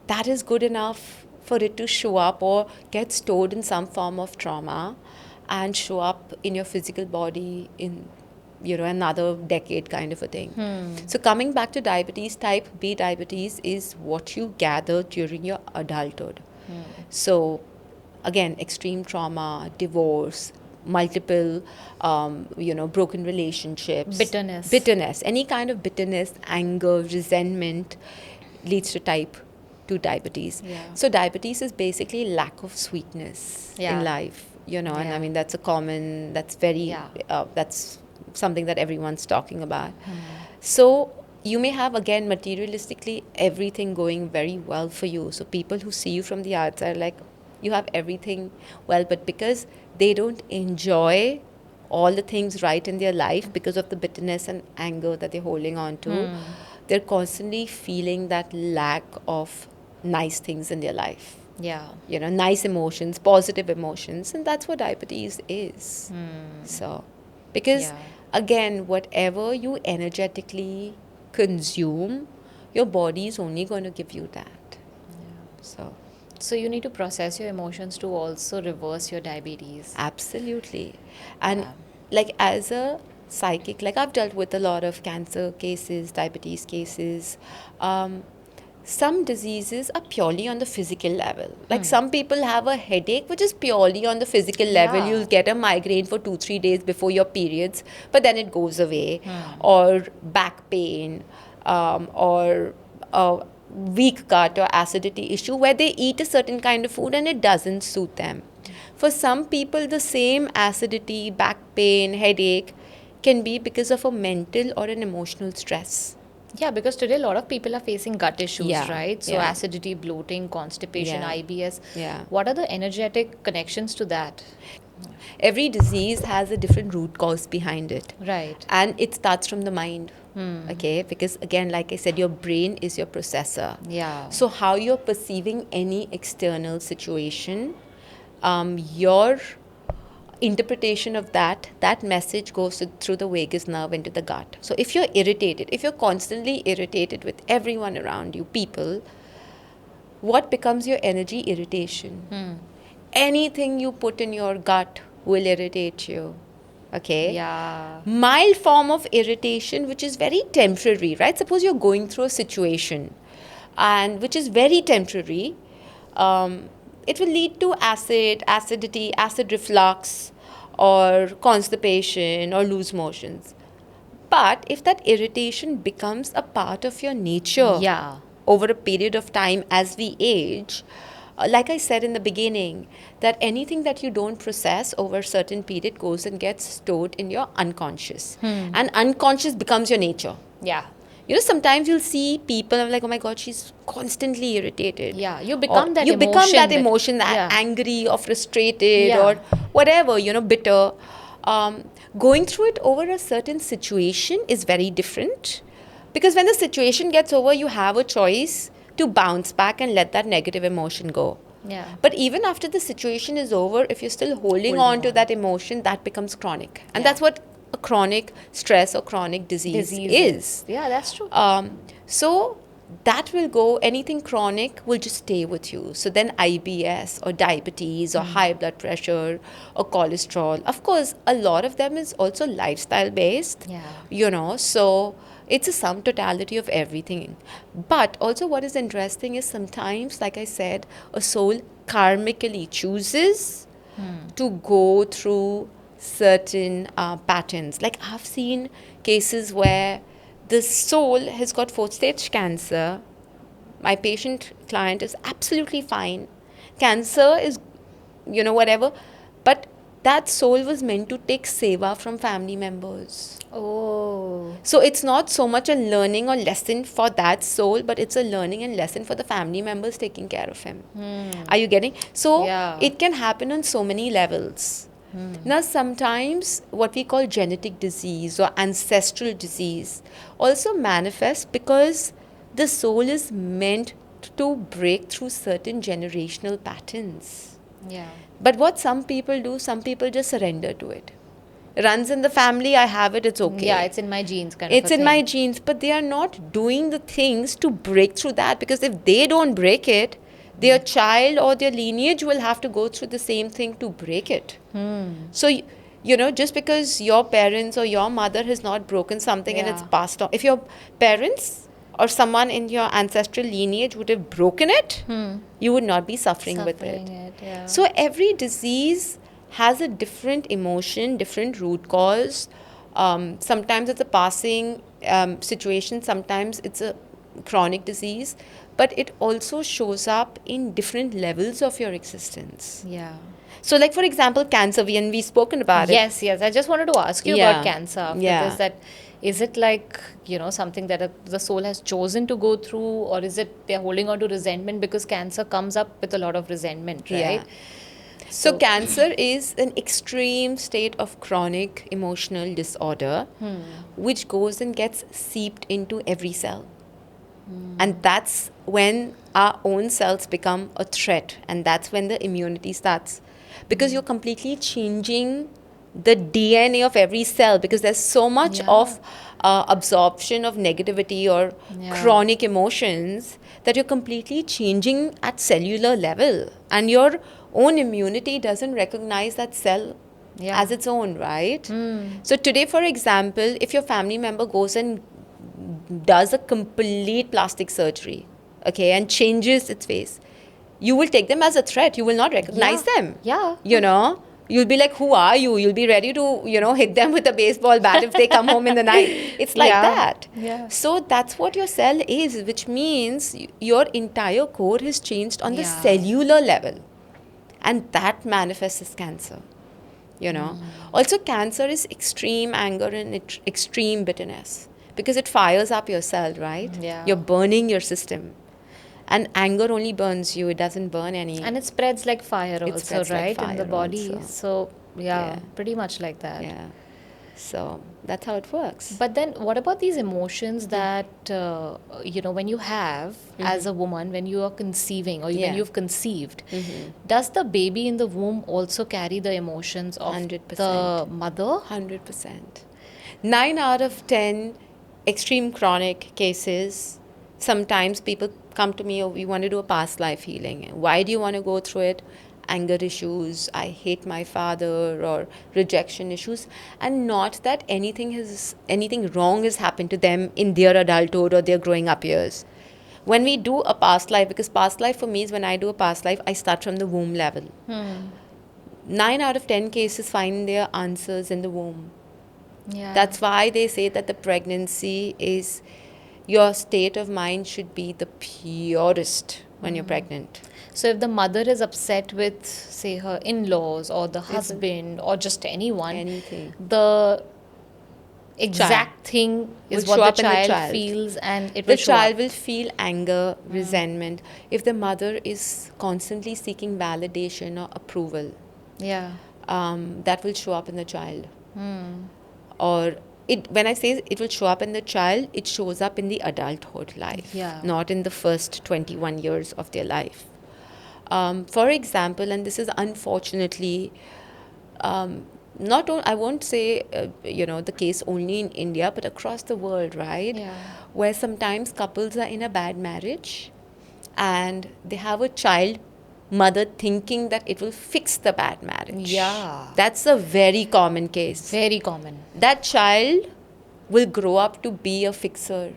that is good enough for it to show up or get stored in some form of trauma and show up in your physical body in, you know, another decade kind of a thing. So coming back to diabetes, type B diabetes is what you gather during your adulthood. So again, extreme trauma, divorce, multiple you know, broken relationships, Bitterness. any kind of bitterness, anger, resentment leads to type 2 diabetes. Yeah. So diabetes is basically lack of sweetness Yeah. in life, you know. And Yeah. I mean, that's a common, that's very Yeah. that's something that everyone's talking about. So you may have, again, materialistically everything going very well for you. So people who see you from the outside are like, you have everything well, but because they don't enjoy all the things right in their life because of the bitterness and anger that they're holding on to, they're constantly feeling that lack of nice things in their life. Yeah. You know, nice emotions, positive emotions, and that's what diabetes is. So, because Yeah. again, whatever you energetically consume, your body is only going to give you that. So, So you need to process your emotions to also reverse your diabetes. absolutely. And Yeah. like, as a psychic, like, I've dealt with a lot of cancer cases, diabetes cases. Some diseases are purely on the physical level. Like, some people have a headache, which is purely on the physical level. Yeah. You'll get a migraine for 2-3 days before your periods, but then it goes away. Or back pain, or weak gut or acidity issue where they eat a certain kind of food and it doesn't suit them. For some people, the same acidity, back pain, headache can be because of a mental or an emotional stress. Yeah, because today a lot of people are facing gut issues, Yeah, right? So yeah. acidity, bloating, constipation, Yeah. IBS. Yeah. What are the energetic connections to that? Every disease has a different root cause behind it. Right. And it starts from the mind. Okay, because again, like I said, your brain is your processor. Yeah. So how you're perceiving any external situation, your interpretation of that message goes through the vagus nerve into the gut. So if you're irritated, if you're constantly irritated with everyone around you, people, what becomes your energy? Irritation. Anything you put in your gut will irritate you. Okay? Yeah. Mild form of irritation, which is very temporary, right? Suppose you're going through a situation and which is very temporary, it will lead to acidity, acid reflux, or constipation, or loose motions. But if that irritation becomes a part of your nature Yeah. over a period of time as we age, like I said in the beginning, that anything that you don't process over a certain period goes and gets stored in your unconscious. And unconscious becomes your nature. Yeah. Sometimes you'll see people are like, oh my God, she's constantly irritated. Yeah, you Or become that you become that emotion emotion, yeah. angry or frustrated Yeah. or whatever, bitter. Going through it over a certain situation is very different, because when the situation gets over, you have a choice to bounce back and let that negative emotion go. Yeah. But even after the situation is over, if you're still holding on to that emotion, that becomes chronic. And Yeah. that's what a chronic stress or chronic disease is. Yeah, that's true. So that will go, anything chronic will just stay with you. So then IBS or diabetes or high blood pressure or cholesterol. Of course, a lot of them is also lifestyle based. Yeah. So it's a sum totality of everything. But also what is interesting is sometimes, like I said, a soul karmically chooses to go through certain patterns. Like I've seen cases where the soul has got fourth stage cancer. My patient client is absolutely fine. Cancer is, whatever. But that soul was meant to take seva from family members. Oh. So it's not so much a learning or lesson for that soul, but it's a learning and lesson for the family members taking care of him. Are you getting? So Yeah. it can happen on so many levels. Now, sometimes what we call genetic disease or ancestral disease also manifests because the soul is meant to break through certain generational patterns. Yeah. But what some people do, some people just surrender to it. Runs in the family, I have it, it's okay. Yeah, it's in my genes kind of It's a in thing. my genes, but they are not doing the things to break through that, because if they don't break it, their child or their lineage will have to go through the same thing to break it. So, just because your parents or your mother has not broken something and it's Yeah. passed on, if your parents or someone in your ancestral lineage would have broken it, you would not be suffering with it. Yeah. So every disease has a different emotion, different root cause. Sometimes it's a passing situation, sometimes it's a chronic disease, but it also shows up in different levels of your existence. Yeah. So, like for example, cancer, we've spoken about it. Yes, yes. I just wanted to ask you Yeah. about cancer after Yeah. this. That is it like something that the soul has chosen to go through, or is it they're holding on to resentment because cancer comes up with a lot of resentment, right? Yeah. So cancer is an extreme state of chronic emotional disorder, which goes and gets seeped into every cell. And that's when our own cells become a threat, and that's when the immunity starts. Because you're completely changing the DNA of every cell, because there's so much Yeah. of absorption of negativity or Yeah. chronic emotions that you're completely changing at cellular level. And your own immunity doesn't recognize that cell Yeah. as its own, right? So today, for example, if your family member goes and does a complete plastic surgery, okay, and changes its face, you will take them as a threat. You will not recognize Yeah. them. Yeah. You'll be like, who are you? You'll be ready to, hit them with a baseball bat if they come home in the night. It's like Yeah. that. Yeah. So that's what your cell is, which means your entire core has changed on the Yeah. cellular level. And that manifests as cancer. Also, cancer is extreme anger and extreme bitterness, because it fires up your cell, right? Yeah. You're burning your system. And anger only burns you, it doesn't burn any. And it spreads like fire It also, spreads like right, in the fire body. also. So Yeah. pretty much like that. Yeah. So that's how it works. But then, what about these emotions that when you have as a woman, when you are conceiving or when Yeah. you've conceived, does the baby in the womb also carry the emotions of 100%. the mother? 100%. 9 out of 10 extreme chronic cases, sometimes people come to me, oh, we want to do a past life healing. Why do you want to go through it? Anger issues, I hate my father, or rejection issues. And not that anything wrong has happened to them in their adulthood or their growing up years. When we do a past life, because past life for me is when I do a past life, I start from the womb level. 9 out of 10 cases find their answers in the womb. Yeah. That's why they say that the pregnancy is, your state of mind should be the purest when you're pregnant. So if the mother is upset with, say, her in-laws or the husband or just anyone, Anything. the exact thing Will is show what the up in the child child. feels, and it The will show child up. will feel anger, resentment if the mother is constantly seeking validation or approval. Yeah. That will show up in the child. Or when I say it will show up in the child, it shows up in the adulthood life, Yeah. not in the first 21 years of their life. For example, and this is unfortunately I won't say the case only in India, but across the world, right? Yeah. Where sometimes couples are in a bad marriage and they have a child, mother thinking that it will fix the bad marriage. Yeah. That's a very common case. Very common. That child will grow up to be a fixer,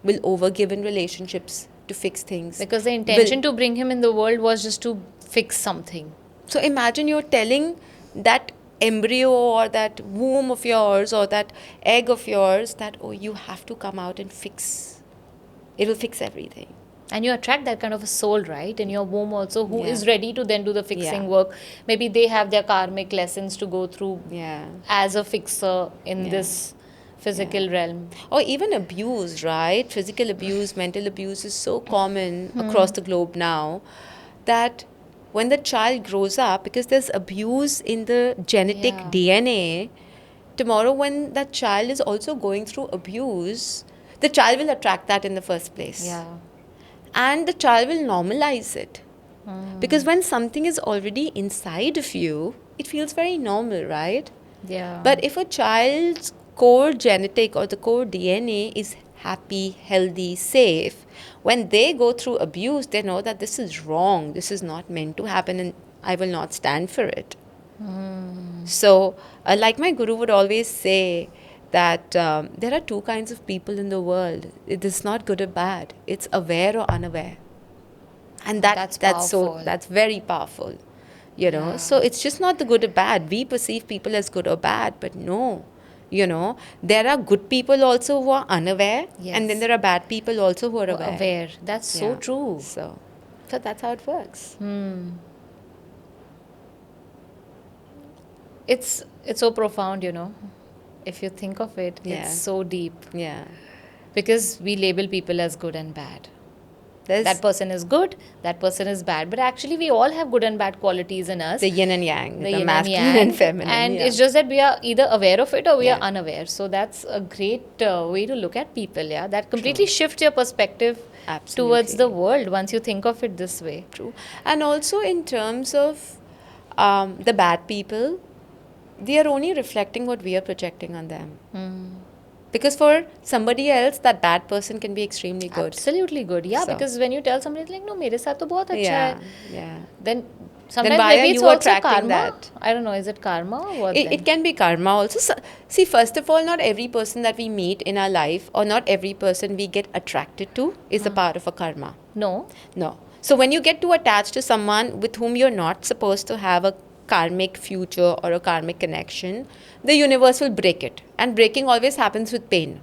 will overgive in relationships to fix things. Because the intention to bring him in the world was just to fix something. So imagine you're telling that embryo or that womb of yours or that egg of yours that, oh, you have to come out and fix. It will fix everything. And you attract that kind of a soul, right? In your womb also, who is Yeah. ready to then do the fixing Yeah. work. Maybe they have their karmic lessons to go through Yeah. as a fixer in Yeah. this physical realm. Or even abuse, right? Physical abuse, mental abuse is so common across the globe now that when the child grows up, because there's abuse in the genetic Yeah. DNA, tomorrow when that child is also going through abuse, the child will attract that in the first place. Yeah. And the child will normalize it. Because when something is already inside of you, it feels very normal, right? Yeah. But if a child's core genetic or the core DNA is happy, healthy, safe, when they go through abuse, they know that this is wrong, this is not meant to happen, and I will not stand for it. So, like my guru would always say, that there are two kinds of people in the world. It is not good or bad. It's aware or unaware. And That's powerful. that's very powerful. Yeah. So it's just not the good or bad. We perceive people as good or bad, but no. There are good people also who are unaware, Yes. and then there are bad people also who are aware. Aware. That's so Yeah. true. So that's how it works. It's so profound, If you think of it, Yeah. it's so deep. Yeah. Because we label people as good and bad. There's That person is good, that person is bad. But actually, we all have good and bad qualities in us. the yin and yang, the, yin and masculine yang. and feminine. And yeah. it's just that we are either aware of it or we are Yeah. unaware. So that's a great way to look at people, yeah. That completely shifts your perspective towards the Absolutely. world once you think of it this way. True. And also in terms of the bad people, they are only reflecting what we are projecting on them. Because for somebody else, that bad person can be extremely good. Absolutely good, yeah. So- Because when you tell somebody like, no, मेरे साथ तो बहुत अच्छा Yeah, है. yeah. Then sometimes why maybe are it's you also attracting karma. that? I don't know, is it karma or what? It, then? it can be karma also. See, first of all, not every person that we meet in our life or not every person we get attracted to is a part of a karma. No. No. So when you get too attached to someone with whom you're not supposed to have a karmic future or a karmic connection, the universe will break it. And breaking always happens with pain.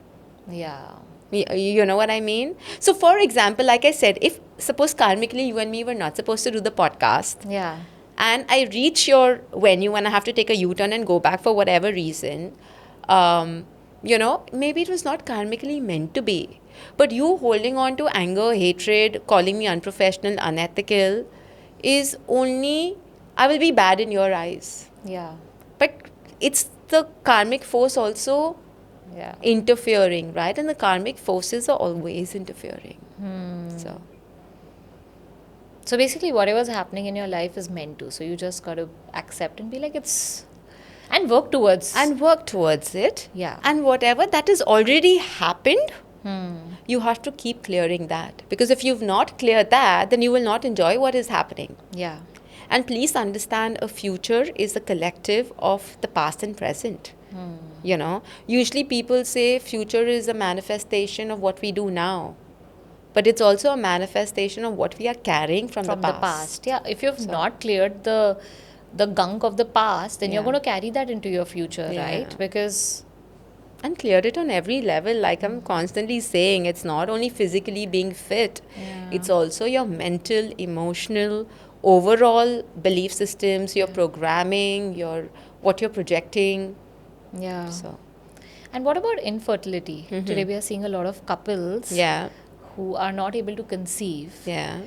Yeah. You know what I mean? So for example, like I said, if suppose karmically you and me were not supposed to do the podcast, Yeah. and I reach your venue and I have to take a U-turn and go back for whatever reason, maybe it was not karmically meant to be. But you holding on to anger, hatred, calling me unprofessional, unethical, is only, I will be bad in your eyes. Yeah. But it's the karmic force also Yeah. interfering, right? And the karmic forces are always interfering. So, So basically, whatever's happening in your life is meant to. So you just got to accept and be like, it's. And work towards. and work towards it. Yeah. And whatever that has already happened, you have to keep clearing that. Because if you've not cleared that, then you will not enjoy what is happening. Yeah. And please understand, a future is a collective of the past and present. Usually people say future is a manifestation of what we do now. But it's also a manifestation of what we are carrying from From the the past. past. Yeah. If you've not cleared the gunk of the past, then you're Yeah. going to carry that into your future, Yeah. right? Because and clear it on every level. Like I'm constantly saying, it's not only physically being fit, it's also your mental, emotional, overall belief systems, your programming, your what you're projecting. Yeah. So And what about infertility? Today we are seeing a lot of couples yeah, who are not able to conceive. yeah,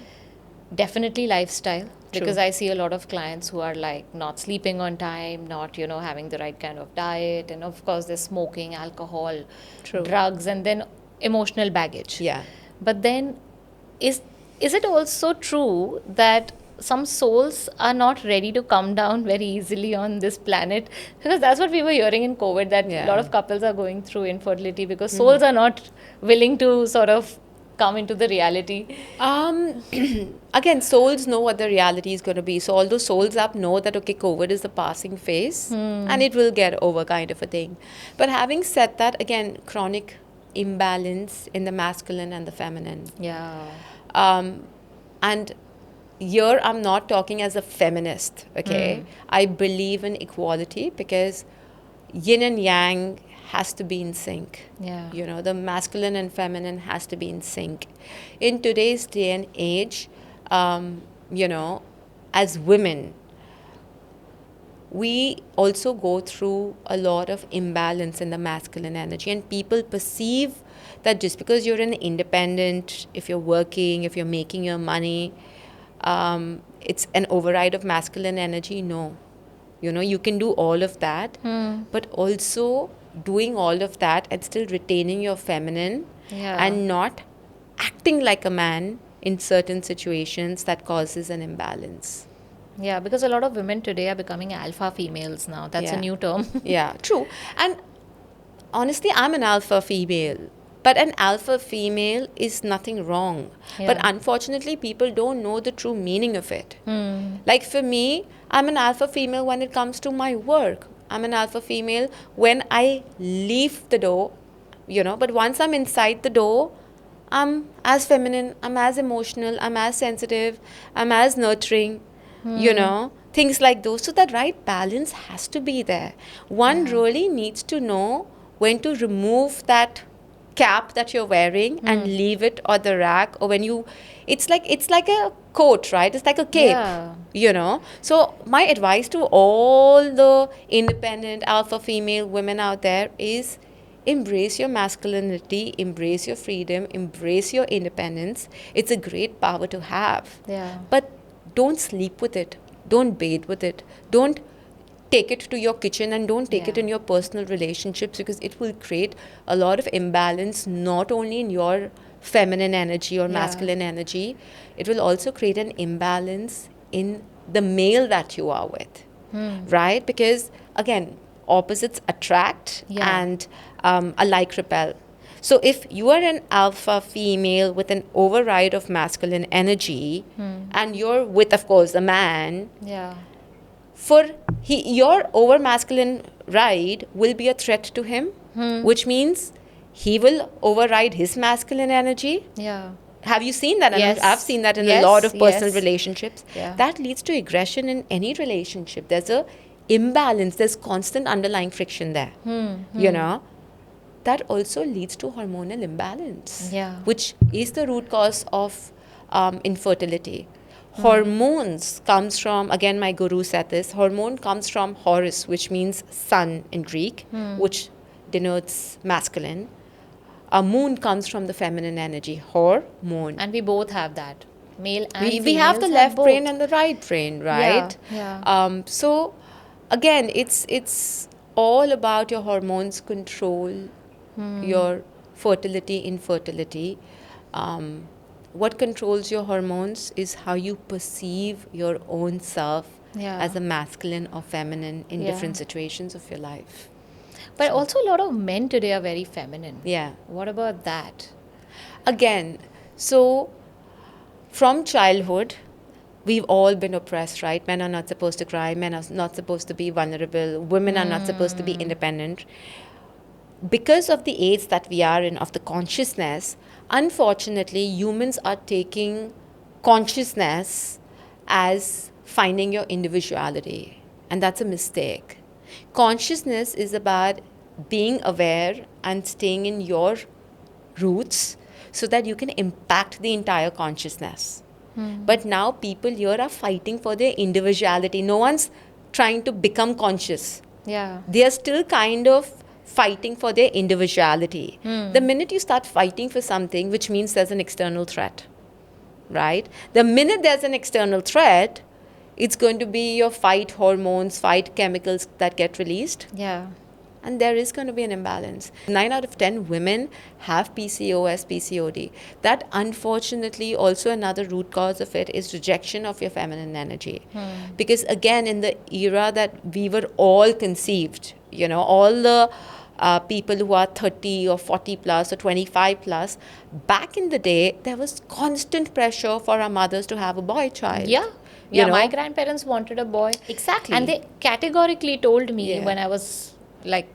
Definitely lifestyle, because True. I see a lot of clients who are like not sleeping on time, not, having the right kind of diet, and of course there's smoking, alcohol, True. drugs, and then emotional baggage. Yeah. But then is is it also true that some souls are not ready to come down very easily on this planet? Because that's what we were hearing in COVID, that a lot Yeah. of couples are going through infertility because souls are not willing to sort of come into the reality. Um, Again, souls know what the reality is going to be. So, although souls up know that, okay, COVID is the passing phase and it will get over, kind of a thing. But having said that, again, chronic imbalance in the masculine and the feminine. Yeah. And here I'm not talking as a feminist, okay? I believe in equality because yin and yang has to be in sync. Yeah. You know, the masculine and feminine has to be in sync. In today's day and age, you know, as women, we also go through a lot of imbalance in the masculine energy, and people perceive that just because you're an independent, if you're working, if you're making your money, it's an override of masculine energy. No. You know, you can do all of that, but also doing all of that and still retaining your feminine Yeah. and not acting like a man in certain situations that causes an imbalance. Yeah, because a lot of women today are becoming alpha females now. That's a Yeah. new term. Yeah, true. And honestly, I'm an alpha female. But an alpha female is nothing wrong. But Yeah. unfortunately, people don't know the true meaning of it. Like for me, I'm an alpha female when it comes to my work. I'm an alpha female when I leave the door, you know, but once I'm inside the door, I'm as feminine, I'm as emotional, I'm as sensitive, I'm as nurturing, you know, things like those. So that right balance has to be there. One really needs to know when to remove that cap that you're wearing and leave it on the rack, or when you, it's like a coat, right? It's like a cape. Yeah. You know, so my advice to all the independent alpha female women out there is embrace your masculinity, embrace your freedom, embrace your independence. It's a great power to have. Yeah. But don't sleep with it, don't bathe with it, don't take it to your kitchen, and don't take it Yeah. in your personal relationships, because it will create a lot of imbalance, not only in your feminine energy or Yeah. masculine energy, it will also create an imbalance in the male that you are with, right? Because again, opposites attract, Yeah. and alike repel. So if you are an alpha female with an override of masculine energy, and you're with, of course, a man, Yeah. for your over masculine ride will be a threat to him, which means he will override his masculine energy. Yeah. Have you seen that? And Yes. I've seen that in Yes, a lot of personal yes. relationships. Yeah. That leads to aggression in any relationship. There's a imbalance, there's constant underlying friction there. You know, that also leads to hormonal imbalance, Yeah. which is the root cause of infertility. Hormones comes from, again, my guru said this, hormone comes from Horus, which means sun in Greek, which denotes masculine. A moon comes from the feminine energy, hormone. And we both have that. Male and We have the females left both. brain and the right brain, right? Yeah. So again, it's all about your hormones control, your fertility, infertility. What controls your hormones is how you perceive your own self Yeah. as a masculine or feminine in Yeah. different situations of your life. But also a lot of men today are very feminine. Yeah. What about that? Again, so from childhood, we've all been oppressed, right? Men are not supposed to cry, men are not supposed to be vulnerable, women are not supposed to be independent. Because of the age that we are in, of the consciousness, unfortunately, humans are taking consciousness as finding your individuality. And that's a mistake. Consciousness is about being aware and staying in your roots so that you can impact the entire consciousness. But now people here are fighting for their individuality. No one's trying to become conscious. Yeah. They are still kind of fighting for their individuality. The minute you start fighting for something, which means there's an external threat, right? The minute there's an external threat, it's going to be your fight hormones, fight chemicals that get released, Yeah. and there is going to be an imbalance. 9 out of 10 women have PCOS, PCOD. That, unfortunately, also another root cause of it is rejection of your feminine energy. Because again, in the era that we were all conceived, you know, all the people who are 30 or 40 plus or 25 plus, back in the day, there was constant pressure for our mothers to have a boy child. Yeah. You Yeah, know? my grandparents wanted a boy. Exactly. And they categorically told me Yeah. when I was like,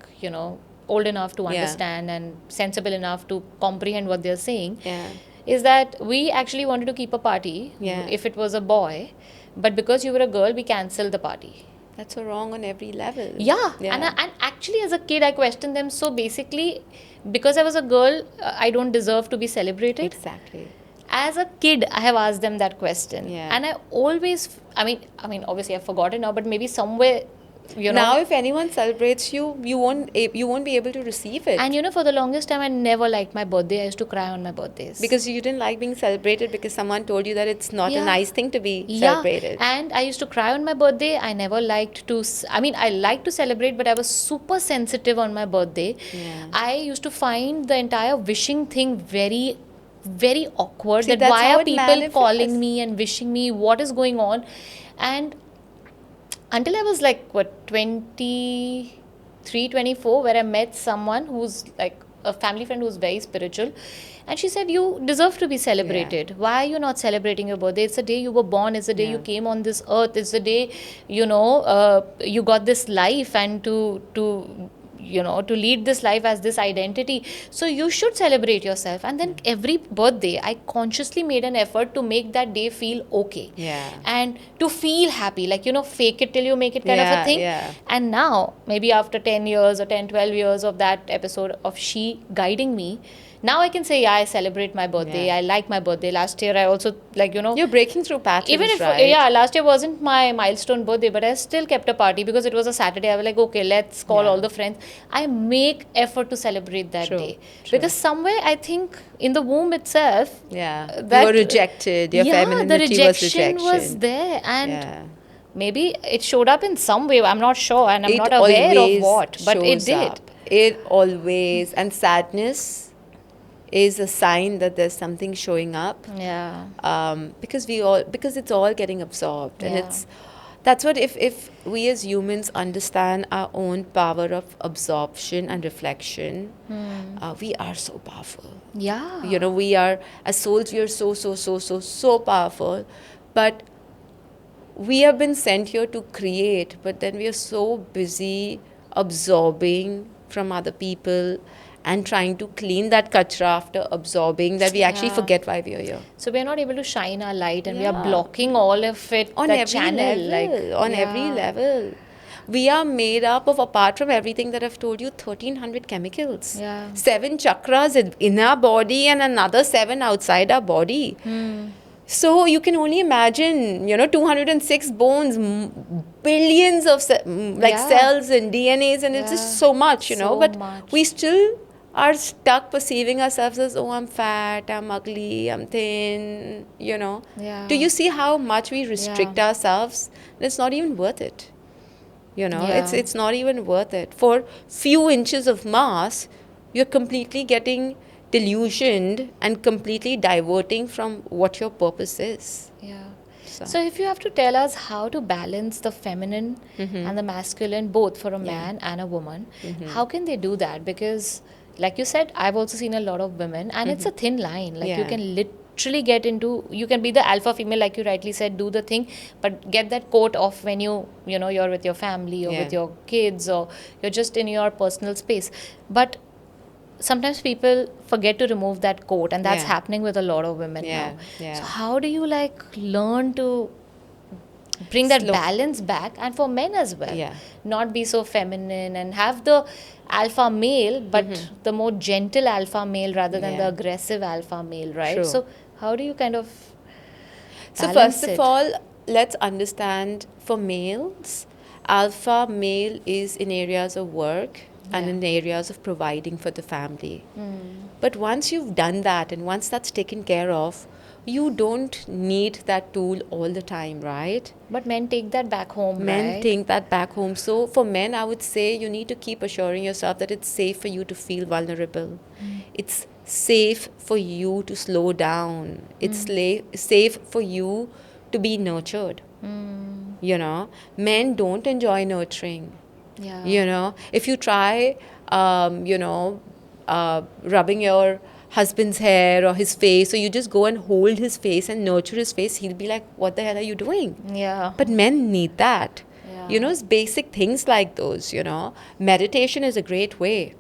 old enough to Yeah. understand and sensible enough to comprehend what they're saying, Yeah. is that we actually wanted to keep a party Yeah. if it was a boy, but because you were a girl, we cancelled the party. That's so wrong on every level. Yeah. And actually, as a kid, I questioned them. So basically, because I was a girl, I don't deserve to be celebrated. Exactly. As a kid, I have asked them that question. Yeah. And I always, I mean, obviously I've forgotten now, but maybe somewhere, Now, if anyone celebrates you, you won't be able to receive it. And for the longest time, I never liked my birthday. I used to cry on my birthdays. Because you didn't like being celebrated because someone told you that it's not Yeah. a nice thing to be Yeah, celebrated. and I used to cry on my birthday. I never liked to, I liked to celebrate, but I was super sensitive on my birthday. Yeah. I used to find the entire wishing thing very, very awkward. See, That that's why how are it people manifests. calling me and wishing me? What is going on? And until I was like, 23, 24, where I met someone who's like a family friend who's very spiritual. And she said, you deserve to be celebrated. Why are you not celebrating your birthday? It's the day you were born. It's the day you Yeah. came on this earth. It's the day, you got this life, and to lead this life as this identity. So you should celebrate yourself. And then every birthday, I consciously made an effort to make that day feel okay. Yeah. And to feel happy, like, fake it till you make it kind of a Yeah, thing. yeah. And now, maybe after 10 years or 10, 12 years of that episode of she guiding me, now I can say, yeah, I celebrate my birthday. Yeah. I like my birthday. Last year, I also, You're breaking through patterns, even if, right? last year wasn't my milestone birthday, but I still kept a party because it was a Saturday. I was like, okay, let's call Yeah. all the friends. I make effort to celebrate that True, day. true. Because somewhere, I think, in the womb itself, Yeah. that- you were rejected. Your femininity the rejection was rejection. was there. And yeah. maybe it showed up in some way. I'm not sure, and I'm It not aware of always what, but it shows did. up. It always, and sadness is a sign that there's something showing up. Yeah. Because it's all getting absorbed, and Yeah. that's what, if we as humans understand our own power of absorption and reflection, we are so powerful. Yeah. We are, as souls, we are so powerful, but we have been sent here to create, but then we are so busy absorbing from other people and trying to clean that kachra after absorbing that we actually Yeah. forget why we are here. So we're not able to shine our light, and we are Yeah. blocking all of it. On that every channel, level, on every yeah. level. We are made up of, apart from everything that I've told you, 1,300 chemicals. Yeah. 7 chakras in our body and another 7 outside our body. So you can only imagine, 206 bones, billions of Yeah. cells and DNAs, and it's Yeah. just so much, So but much. we still are stuck perceiving ourselves as, oh, I'm fat, I'm ugly, I'm thin, Yeah. Do you see how much we restrict ourselves? It's not even worth it. Yeah. It's not even worth it. For few inches of mass, you're completely getting delusioned and completely diverting from what your purpose is. Yeah. So- So, if you have to tell us how to balance the feminine and the masculine, both for a man and a woman, how can they do that? Because, like you said, I've also seen a lot of women, and it's a thin line. Like, you Yeah. can literally get into, you can be the alpha female, like you rightly said, do the thing, but get that coat off when you're with your family or Yeah. with your kids, or you're just in your personal space. But sometimes people forget to remove that coat, and that's Yeah. happening with a lot of women Yeah, now. yeah. So how do you learn to bring that slow- balance back, and for men as well. Yeah. Not be so feminine and have the alpha male, but the more gentle alpha male rather than the Yeah. aggressive alpha male, right? True. So how do you kind of So balance first of it? all, let's understand for males, alpha male is in areas of work and Yeah. in areas of providing for the family. But once you've done that and once that's taken care of, you don't need that tool all the time, right? But men take that back home, Men right? think that back home. So for men, I would say you need to keep assuring yourself that it's safe for you to feel vulnerable. It's safe for you to slow down. It's safe for you to be nurtured. You know, men don't enjoy nurturing. Yeah. You know, if you try, rubbing your husband's hair or his face, or you just go and hold his face and nurture his face, he'll be like, what the hell are you doing? Yeah. But men need that. Yeah. You know, it's basic things like those, you know. Meditation is a great way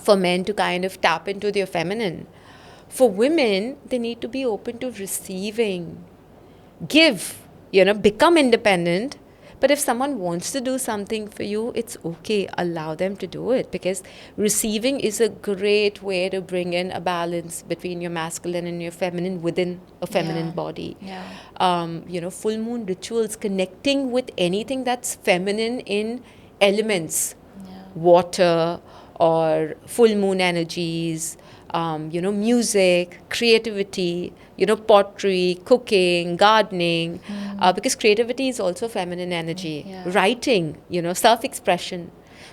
for men to kind of tap into their feminine. For women, they need to be open to receiving, give, you know, become independent. But if someone wants to do something for you, it's okay. Allow them to do it, because receiving is a great way to bring in a balance between your masculine and your feminine within a feminine Yeah. body. Yeah. You know, full moon rituals, connecting with anything that's feminine in elements, water or full moon energies, you know, music, creativity, you know, pottery, cooking, gardening, because creativity is also feminine energy. Yeah. Writing, you know, self-expression.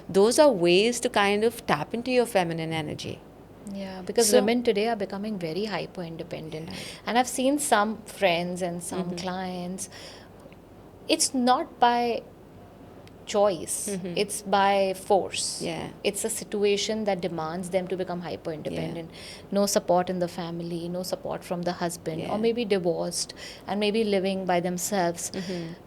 Those are ways to kind of tap into your feminine energy. Yeah, because So- women today are becoming very hyper independent. And I've seen some friends and some clients, it's not by choice, it's by force. Yeah. It's a situation that demands them to become hyper independent. No support in the family, no support from the husband, Yeah. or maybe divorced and maybe living by themselves.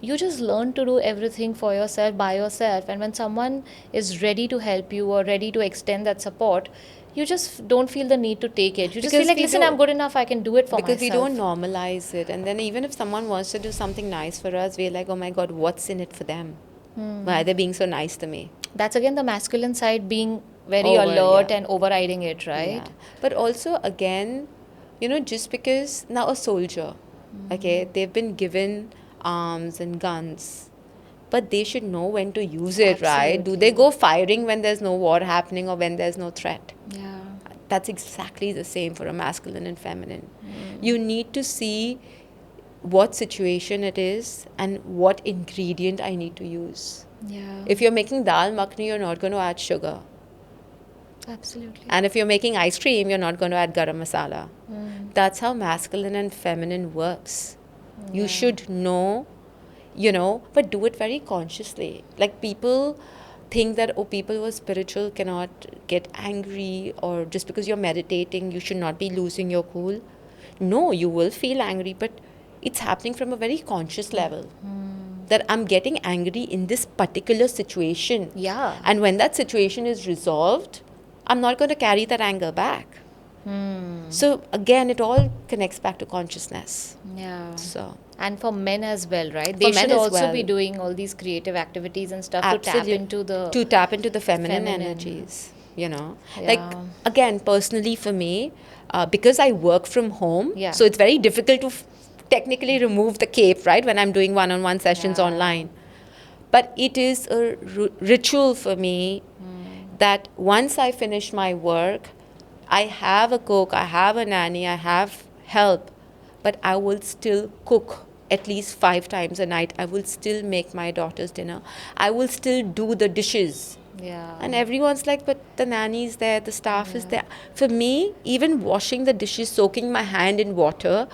You just learn to do everything for yourself by yourself. And when someone is ready to help you or ready to extend that support, you just don't feel the need to take it. You just Because feel like, we listen, don't- I'm good enough, I can do it for Because we myself. don't normalize it. And then even if someone wants to do something nice for us, we're like, oh my God, what's in it for them? Why are they being so nice to me? That's again the masculine side being very Over, alert yeah. and overriding it, right? Yeah. But also, again, you know, just because now a soldier, okay, they've been given arms and guns, but they should know when to use it, right? Do they go firing when there's no war happening or when there's no threat? Yeah. That's exactly the same for a masculine and feminine. You need to see what situation it is and what ingredient I need to use. Yeah. If you're making dal makhni, you're not going to add sugar. Absolutely. And if you're making ice cream, you're not going to add garam masala. That's how masculine and feminine works. You should know, you know, but do it very consciously. Like people think that, oh, people who are spiritual cannot get angry, or just because you're meditating, you should not be losing your cool. No, you will feel angry, but it's happening from a very conscious level. That I'm getting angry in this particular situation. Yeah. And when that situation is resolved, I'm not going to carry that anger back. So again, it all connects back to consciousness. Yeah. So And for men as well, right? For They men should as also be well. doing all these creative activities and stuff to tap absolutely, into the to tap into the feminine, feminine. energies, you know. Like Yeah. again, personally for me, because I work from home, Yeah. so it's very difficult to technically remove the cape, right, when I'm doing one-on-one sessions Yeah. online. But it is a ritual for me that once I finish my work, I have a cook, I have a nanny, I have help, but I will still cook at least 5 times a night. I will still make my daughter's dinner. I will still do the dishes. Yeah. And everyone's like, but the nanny's there, the staff is there. For me, even washing the dishes, soaking my hand in water,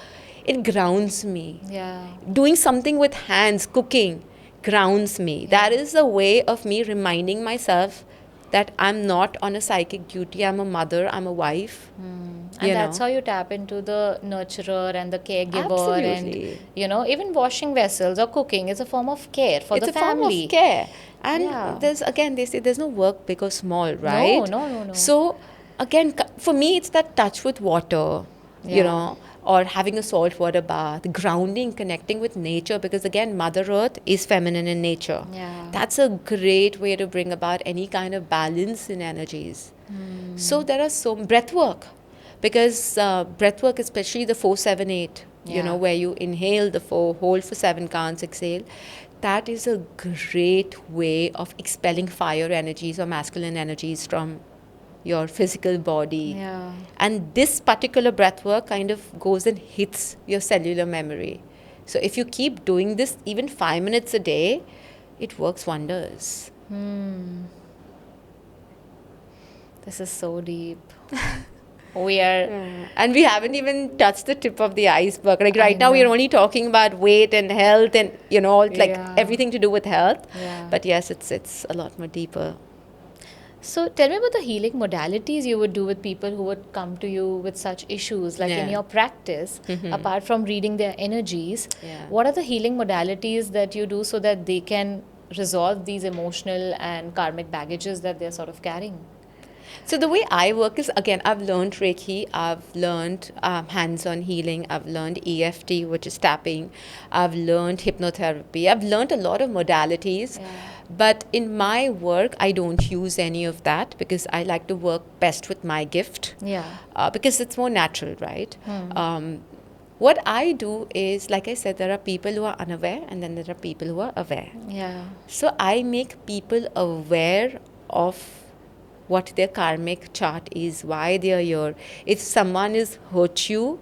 it grounds me. Yeah. Doing something with hands, cooking, grounds me. That is a way of me reminding myself that I'm not on a psychic duty. I'm a mother, I'm a wife. And you that's know. how you tap into the nurturer and the caregiver. Absolutely. And, you know, even washing vessels or cooking is a form of care for It's the a form family. of care. And Yeah. there's, again, they say there's no work big or small, right? No. So, again, for me, it's that touch with water, you Yeah. know. or having a saltwater bath, grounding, connecting with nature, because again, Mother Earth is feminine in nature. Yeah. That's a great way to bring about any kind of balance in energies. So there are so breath work, because breath work, especially the 4-7-8, Yeah. where you inhale the 4, hold for 7 counts, exhale. That is a great way of expelling fire energies or masculine energies from your physical body. Yeah. And this particular breath work kind of goes and hits your cellular memory. So if you keep doing this even 5 minutes a day, it works wonders. This is so deep. We are. And we haven't even touched the tip of the iceberg. Like right I now, we are know. only talking about weight and health and, like Yeah. everything to do with health. Yeah. But yes, it's a lot more deeper. So tell me about the healing modalities you would do with people who would come to you with such issues, like in Yeah. your practice, apart from reading their energies. Yeah. What are the healing modalities that you do so that they can resolve these emotional and karmic baggages that they're sort of carrying? So the way I work is, again, I've learned Reiki, I've learned hands-on healing, I've learned EFT, which is tapping, I've learned hypnotherapy, I've learned a lot of modalities. Yeah. But in my work, I don't use any of that because I like to work best with my gift. Yeah. Because it's more natural, right? What I do is, like I said, there are people who are unaware and then there are people who are aware. Yeah. So I make people aware of what their karmic chart is, why they are here. If someone has hurt you,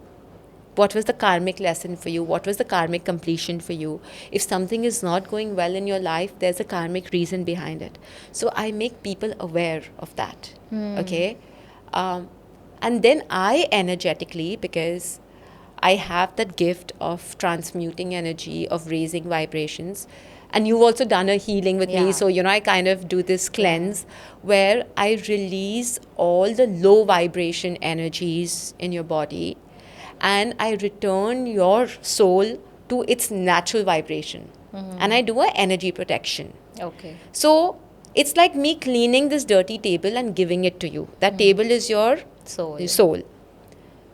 what was the karmic lesson for you? What was the karmic completion for you? If something is not going well in your life, there's a karmic reason behind it. So I make people aware of that. Okay? And then I energetically, because I have that gift of transmuting energy, of raising vibrations. And you've also done a healing with Yeah. me. So, I kind of do this cleanse where I release all the low vibration energies in your body and I return your soul to its natural vibration. And I do an energy protection. Okay. So, it's like me cleaning this dirty table and giving it to you. That table is your soul.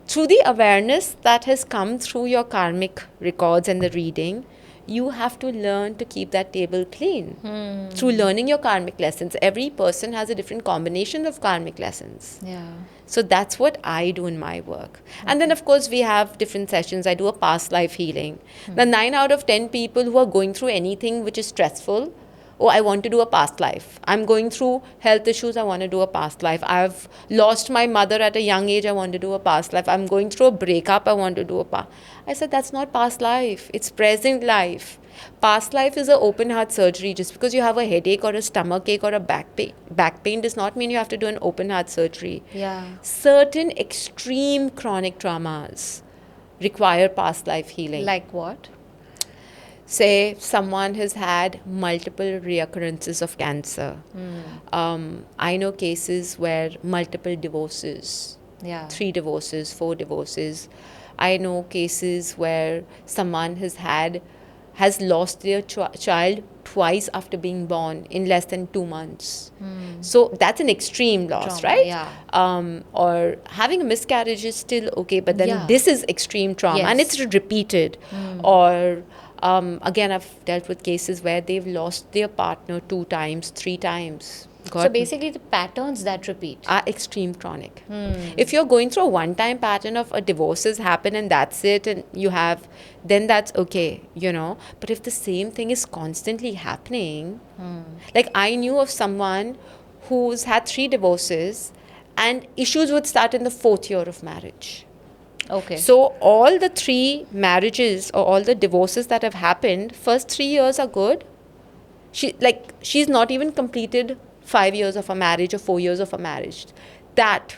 Through the awareness that has come through your karmic records and the reading, you have to learn to keep that table clean. Through learning your karmic lessons, every person has a different combination of karmic lessons. Yeah. So that's what I do in my work. And then, of course, we have different sessions. I do a past life healing. The 9 out of 10 people who are going through anything which is stressful, oh, I want to do a past life. I'm going through health issues, I want to do a past life. I've lost my mother at a young age, I want to do a past life. I'm going through a breakup, I want to do a past. I said, that's not past life, it's present life. Past life is an open heart surgery. Just because you have a headache or a stomach ache or a back pain does not mean you have to do an open heart surgery. Yeah. Certain extreme chronic traumas require past life healing. Like what? Say someone has had multiple reoccurrences of cancer. I know cases where multiple divorces, Yeah. 3 divorces, 4 divorces. I know cases where someone has lost their child twice after being born in less than 2 months. So that's an extreme loss, Trauma, right? yeah. Or having a miscarriage is still okay, but then Yeah. this is extreme trauma and Yes. it's repeated. Or again, I've dealt with cases where they've lost their partner 2 times, 3 times. So basically, the patterns that repeat. Are extreme chronic. If you're going through a one-time pattern of a divorces happen and that's it, and then that's okay, But if the same thing is constantly happening, like I knew of someone who's had 3 divorces, and issues would start in the 4th year of marriage. Okay. So all the 3 marriages or all the divorces that have happened, first 3 years are good. She's not even completed 5 years of a marriage or 4 years of a marriage. That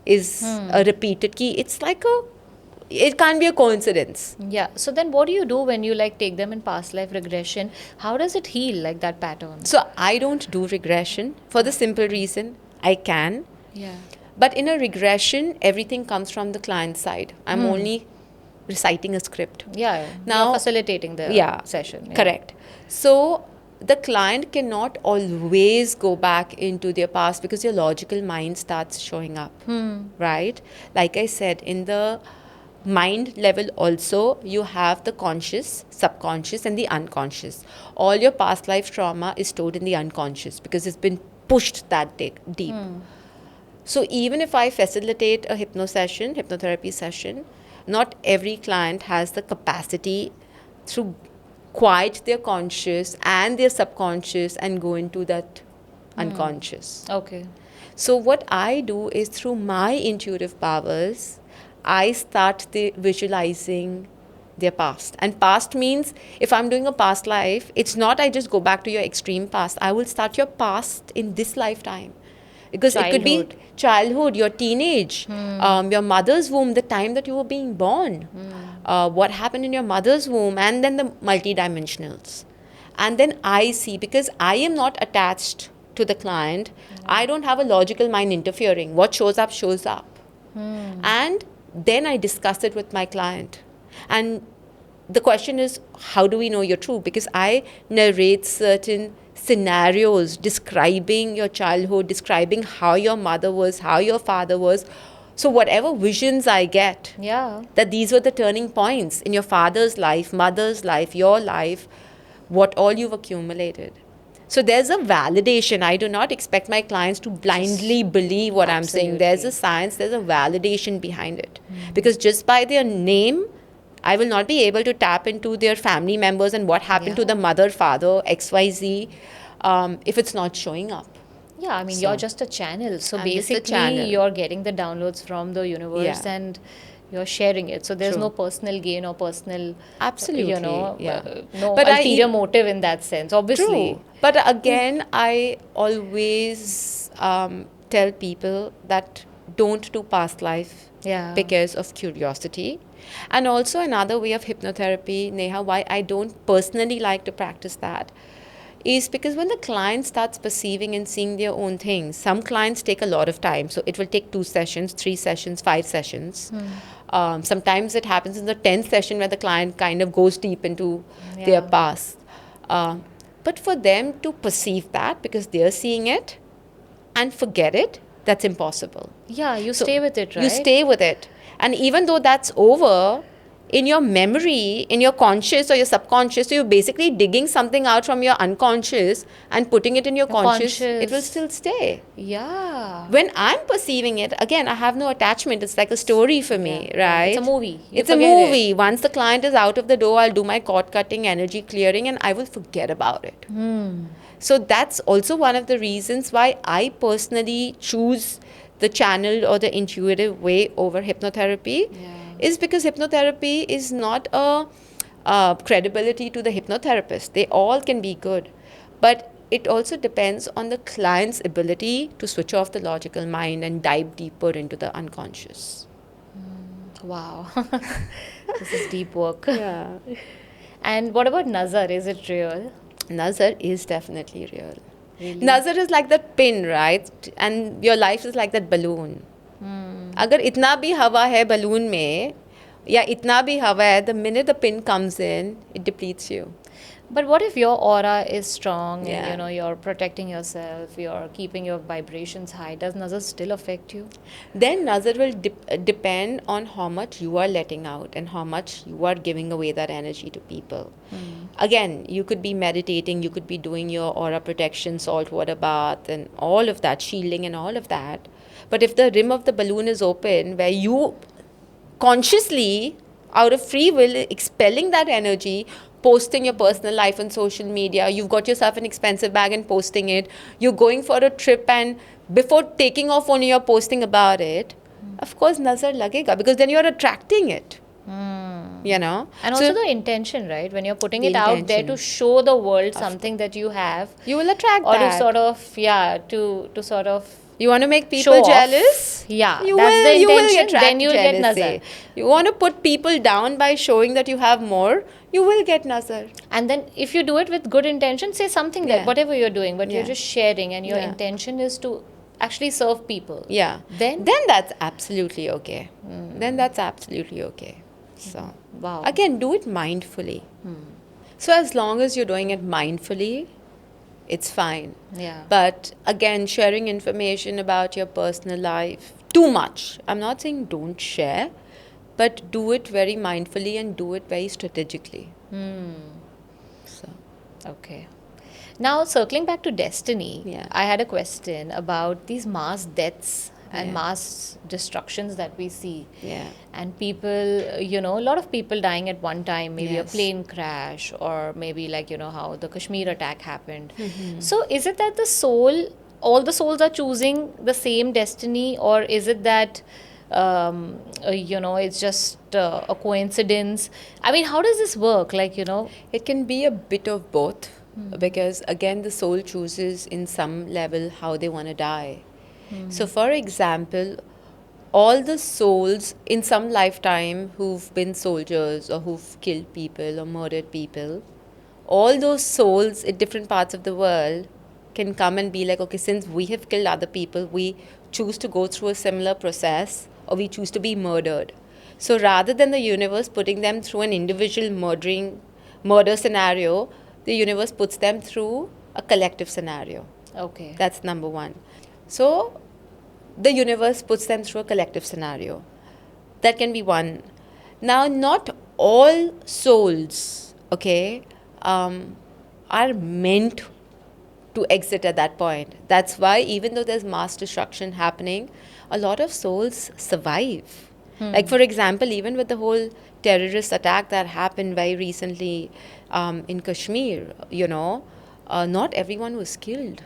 is a repeated key. It can't be a coincidence. Yeah. So then what do you do when you take them in past life regression? How does it heal that pattern? So I don't do regression for the simple reason I can. Yeah. But in a regression, everything comes from the client side. I'm only reciting a script. Yeah. Now- You're facilitating the session. Yeah. Correct. So the client cannot always go back into their past because your logical mind starts showing up, right? Like I said, in the mind level also, you have the conscious, subconscious, and the unconscious. All your past life trauma is stored in the unconscious because it's been pushed that deep. So even if I facilitate a hypnotherapy session, not every client has the capacity to quiet their conscious and their subconscious and go into that unconscious. Okay. So what I do is through my intuitive powers, I start visualizing their past. And past means if I'm doing a past life, it's not I just go back to your extreme past. I will start your past in this lifetime. Because it could be childhood, your teenage, your mother's womb, the time that you were being born, what happened in your mother's womb, and then the multidimensionals. And then I see, because I am not attached to the client, I don't have a logical mind interfering. What shows up, shows up. And then I discuss it with my client. And the question is, how do we know you're true? Because I narrate certain scenarios describing your childhood, describing how your mother was, how your father was. So whatever visions I get, that these were the turning points in your father's life, mother's life, your life, what all you've accumulated. So there's a validation. I do not expect my clients to blindly believe what I'm saying. There's a science, there's a validation behind it. Because just by their name, I will not be able to tap into their family members and what happened to the mother, father, XYZ, if it's not showing up. Yeah, I mean, you're just a channel. So I'm just a basically, channel. you're getting the downloads from the universe and you're sharing it. So there's True. no personal gain or personal, Absolutely, no But ulterior motive in that sense, obviously. True. But again, I always tell people that don't do past life because of curiosity. And also another way of hypnotherapy, Neha, why I don't personally like to practice that is because when the client starts perceiving and seeing their own things, some clients take a lot of time. So it will take 2 sessions, 3 sessions, 5 sessions. Sometimes it happens in the 10th session where the client kind of goes deep into their past. But for them to perceive that because they're seeing it and forget it, that's impossible. Yeah, you stay with it, right? You stay with it. And even though that's over, in your memory, in your conscious or your subconscious, so you're basically digging something out from your unconscious and putting it in your conscious, it will still stay. Yeah. When I'm perceiving it, again, I have no attachment. It's like a story for me, right? It's a movie. It's a movie. Once the client is out of the door, I'll do my cord cutting, energy clearing, and I will forget about it. So that's also one of the reasons why I personally choose the channeled or the intuitive way over hypnotherapy. Is because hypnotherapy is not a credibility to the hypnotherapist. They all can be good. But it also depends on the client's ability to switch off the logical mind and dive deeper into the unconscious. Wow. This is deep work. Yeah. And what about Nazar? Is it real? Nazar is definitely real. Really? Nazar is like that pin, right? And your life is like that balloon. अगर इतना भी हवा है balloon में या इतना भी हवा है, the minute the pin comes in, it depletes you. But what if your aura is strong and you're protecting yourself, you're keeping your vibrations high? Does Nazar still affect you? Then Nazar will depend on how much you are letting out and how much you are giving away that energy to people. Again, you could be meditating, you could be doing your aura protection, salt water bath and all of that, shielding and all of that. But if the rim of the balloon is open, where you consciously, out of free will, expelling that energy, posting your personal life on social media, you've got yourself an expensive bag and posting it, you're going for a trip and before taking off only you're posting about it, of course nazar lagega because then you're attracting it. You know? And also the intention, right? When you're putting it out there to show the world something that you have. You will attract or that. to sort of, to sort of you want to make people jealous? Yeah, that's the intention. Then you'll get nazar. You want to put people down by showing that you have more, you will get nazar. And then if you do it with good intention, say something that whatever you're doing, but you're just sharing and your intention is to actually serve people. Yeah. Then that's absolutely okay. Then that's absolutely okay. So, again, do it mindfully. So as long as you're doing it mindfully, it's fine. Yeah. But again, sharing information about your personal life too much. I'm not saying don't share, but do it very mindfully and do it very strategically. So, Okay. Now, circling back to destiny, Yeah. I had a question about these mass deaths and Yeah. mass destructions that we see. yeah. And people, a lot of people dying at one time, maybe a Yes. plane crash, or maybe like, how the Kashmir attack happened. Mm-hmm. So, is it that all the souls are choosing the same destiny, or is it that, it's just a coincidence? I mean, how does this work? Like, It can be a bit of both because, again, the soul chooses in some level how they want to die. So, for example, all the souls in some lifetime who've been soldiers or who've killed people or murdered people, all those souls in different parts of the world can come and be like, okay, since we have killed other people, we choose to go through a similar process or we choose to be murdered. So rather than the universe putting them through an individual murder scenario, the universe puts them through a collective scenario. okay. That's number one. So the universe puts them through a collective scenario. That can be one. Now, not all souls, okay, are meant to exit at that point. That's why, even though there's mass destruction happening, a lot of souls survive. Like, for example, even with the whole terrorist attack that happened very recently in Kashmir, not everyone was killed.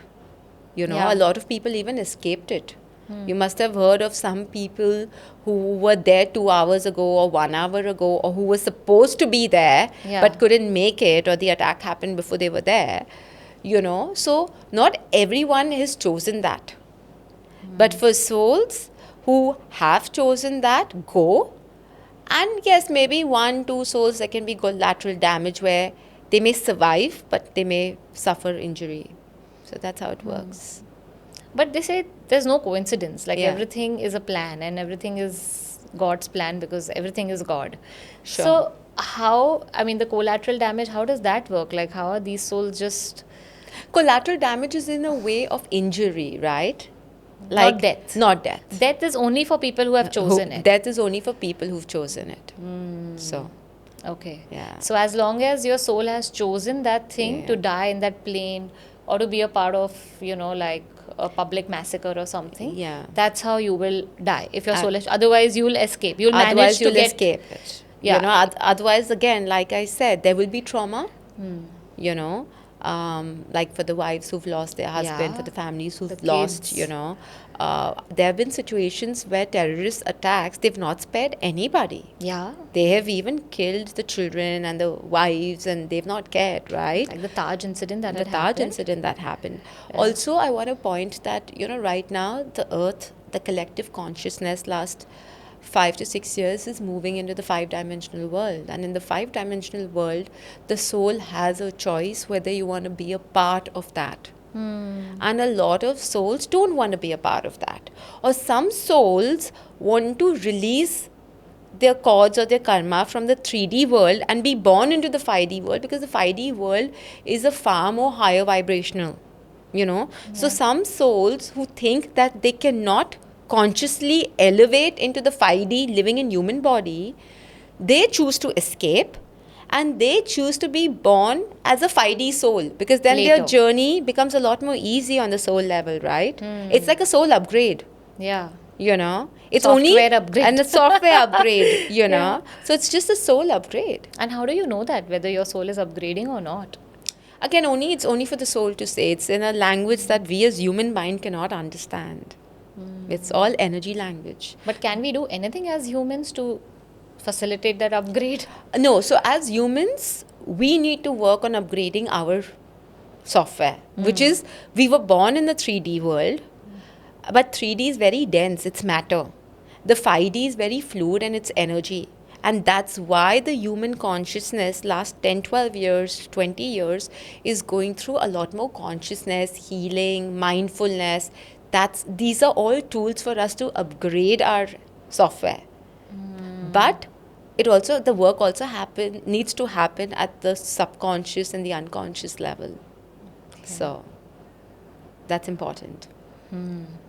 Yeah. A lot of people even escaped it. You must have heard of some people who were there 2 hours ago or 1 hour ago, or who were supposed to be there Yeah. but couldn't make it, or the attack happened before they were there. So not everyone has chosen that. But for souls who have chosen that, go. And yes, maybe 1-2 souls, there can be collateral damage where they may survive, but they may suffer injury. So that's how it works. But they say there's no coincidence. Like Yeah. everything is a plan and everything is God's plan because everything is God. Sure. So, the collateral damage, how does that work? Like, how are these souls just. Collateral damage is in a way of injury, right? Not death. Not death. Death is only for people who have chosen it. Death is only for people who've chosen it. So, Okay. Yeah. So, as long as your soul has chosen that thing to Yeah. die in that plane or to be a part of, like a public massacre or something, Yeah. that's how you will die. If your soul is. Otherwise, you'll escape. You'll manage otherwise to you'll get. escape it. Yeah. Otherwise, again, like I said, there will be trauma. Like for the wives who've lost their husband, Yeah. for the families who've The lost, kids. there have been situations where terrorist attacks, they've not spared anybody. Yeah. They have even killed the children and the wives, and they've not cared, right? Like the Taj incident that The had Taj happened. incident that happened. Also, I want to point that, right now, the earth, the collective consciousness, last 5 to 6 years is moving into the 5-dimensional world. And in the 5-dimensional world, the soul has a choice whether you want to be a part of that. And a lot of souls don't want to be a part of that. Or some souls want to release their cords or their karma from the 3D world and be born into the 5D world, because the 5D world is a far more higher vibrational, So some souls who think that they cannot consciously elevate into the 5D living in human body, they choose to escape and they choose to be born as a 5D soul, because then their Later. journey becomes a lot more easy on the soul level, right? It's like a soul upgrade. Yeah. It's Software only upgrade. and a software upgrade, So it's just a soul upgrade. And how do you know that whether your soul is upgrading or not? Again, it's only for the soul to say. It's in a language that we as human mind cannot understand. It's all energy language. But can we do anything as humans to facilitate that upgrade? No, so as humans, we need to work on upgrading our software, which is, we were born in the 3D world, but 3D is very dense, it's matter. The 5D is very fluid and it's energy. And that's why the human consciousness last 10, 12 years, 20 years is going through a lot more consciousness, healing, mindfulness. These are all tools for us to upgrade our software. But the work also needs to happen at the subconscious and the unconscious level. So that's important.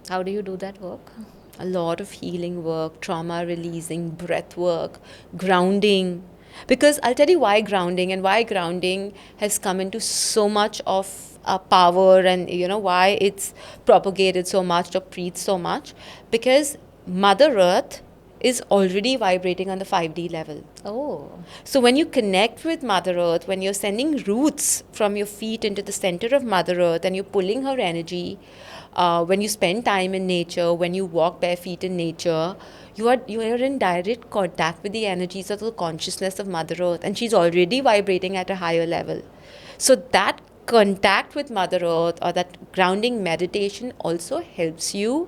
How do you do that work? A lot of healing work, trauma releasing, breath work, grounding. Because I'll tell you why grounding and why grounding has come into so much of power, and why it's propagated so much or preached so much. Because Mother Earth is already vibrating on the 5D level. Oh. So when you connect with Mother Earth, when you're sending roots from your feet into the center of Mother Earth and you're pulling her energy, when you spend time in nature, when you walk bare feet in nature, you are in direct contact with the energies of the consciousness of Mother Earth, and she's already vibrating at a higher level. So that contact with Mother Earth or that grounding meditation also helps you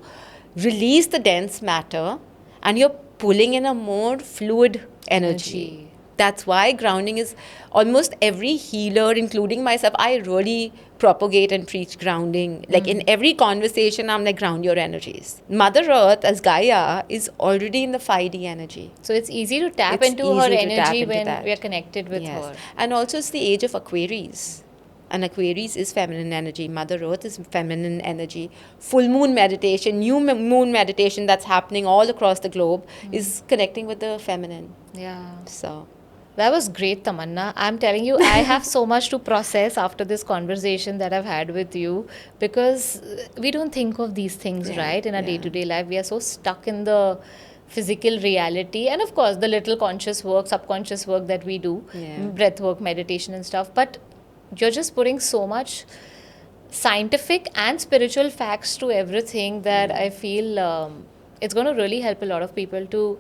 release the dense matter, and you're pulling in a more fluid energy. That's why grounding is almost every healer, including myself, I really propagate and preach grounding. Like in every conversation, I'm like, ground your energies. Mother Earth as Gaia is already in the 5D energy. So it's easy to tap It's into her easy to tap energy into when that. we are connected with Yes. her. And also it's the age of Aquarius. And Aquarius is feminine energy. Mother Earth is feminine energy. Full moon meditation, new moon meditation that's happening all across the globe is connecting with the feminine. Yeah. So, That was great, Tamanna. I'm telling you, I have so much to process after this conversation that I've had with you, because we don't think of these things, Yeah, right? In our yeah. day-to-day life, we are so stuck in the physical reality, and of course, the little conscious work, subconscious work that we do, Yeah. breath work, meditation, and stuff. But you're just putting so much scientific and spiritual facts to everything that I feel it's going to really help a lot of people to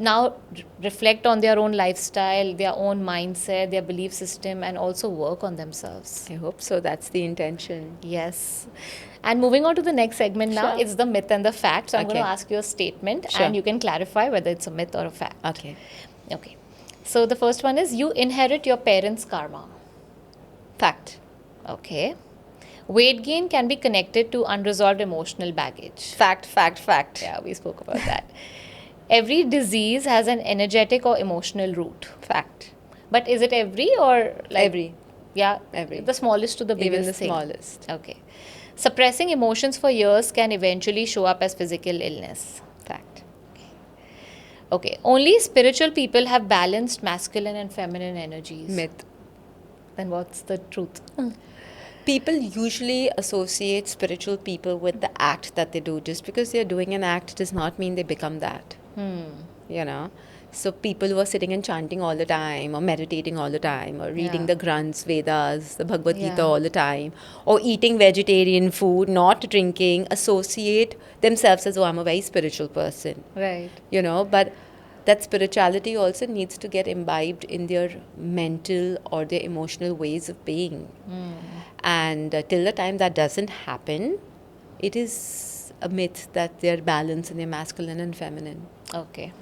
now reflect on their own lifestyle, their own mindset, their belief system, and also work on themselves. I hope so. That's the intention. Yes. And moving on to the next segment now, Sure. it's the myth and the fact. So I'm going to Okay. ask you a statement Sure. and you can clarify whether it's a myth or a fact. Okay. Okay. So the first one is you inherit your parents' karma. Fact. Okay. Weight gain can be connected to unresolved emotional baggage. Fact, fact, fact. Yeah, we spoke about that. Every disease has an energetic or emotional root. Fact. But is it every or like Every. Yeah, Every. the smallest to the biggest Even the thing. smallest. Okay. Suppressing emotions for years can eventually show up as physical illness. Fact. Okay. Only spiritual people have balanced masculine and feminine energies. Myth. Then what's the truth? People usually associate spiritual people with the act that they do. Just because they're doing an act does not mean they become that. You know? So people who are sitting and chanting all the time, or meditating all the time, or reading Yeah. the Granths, Vedas, the Bhagavad Gita Yeah. all the time, or eating vegetarian food, not drinking, associate themselves as, oh, I'm a very spiritual person. Right. But that spirituality also needs to get imbibed in their mental or their emotional ways of being. And till the time that doesn't happen, it is a myth that they're balanced in their masculine and feminine. Okay.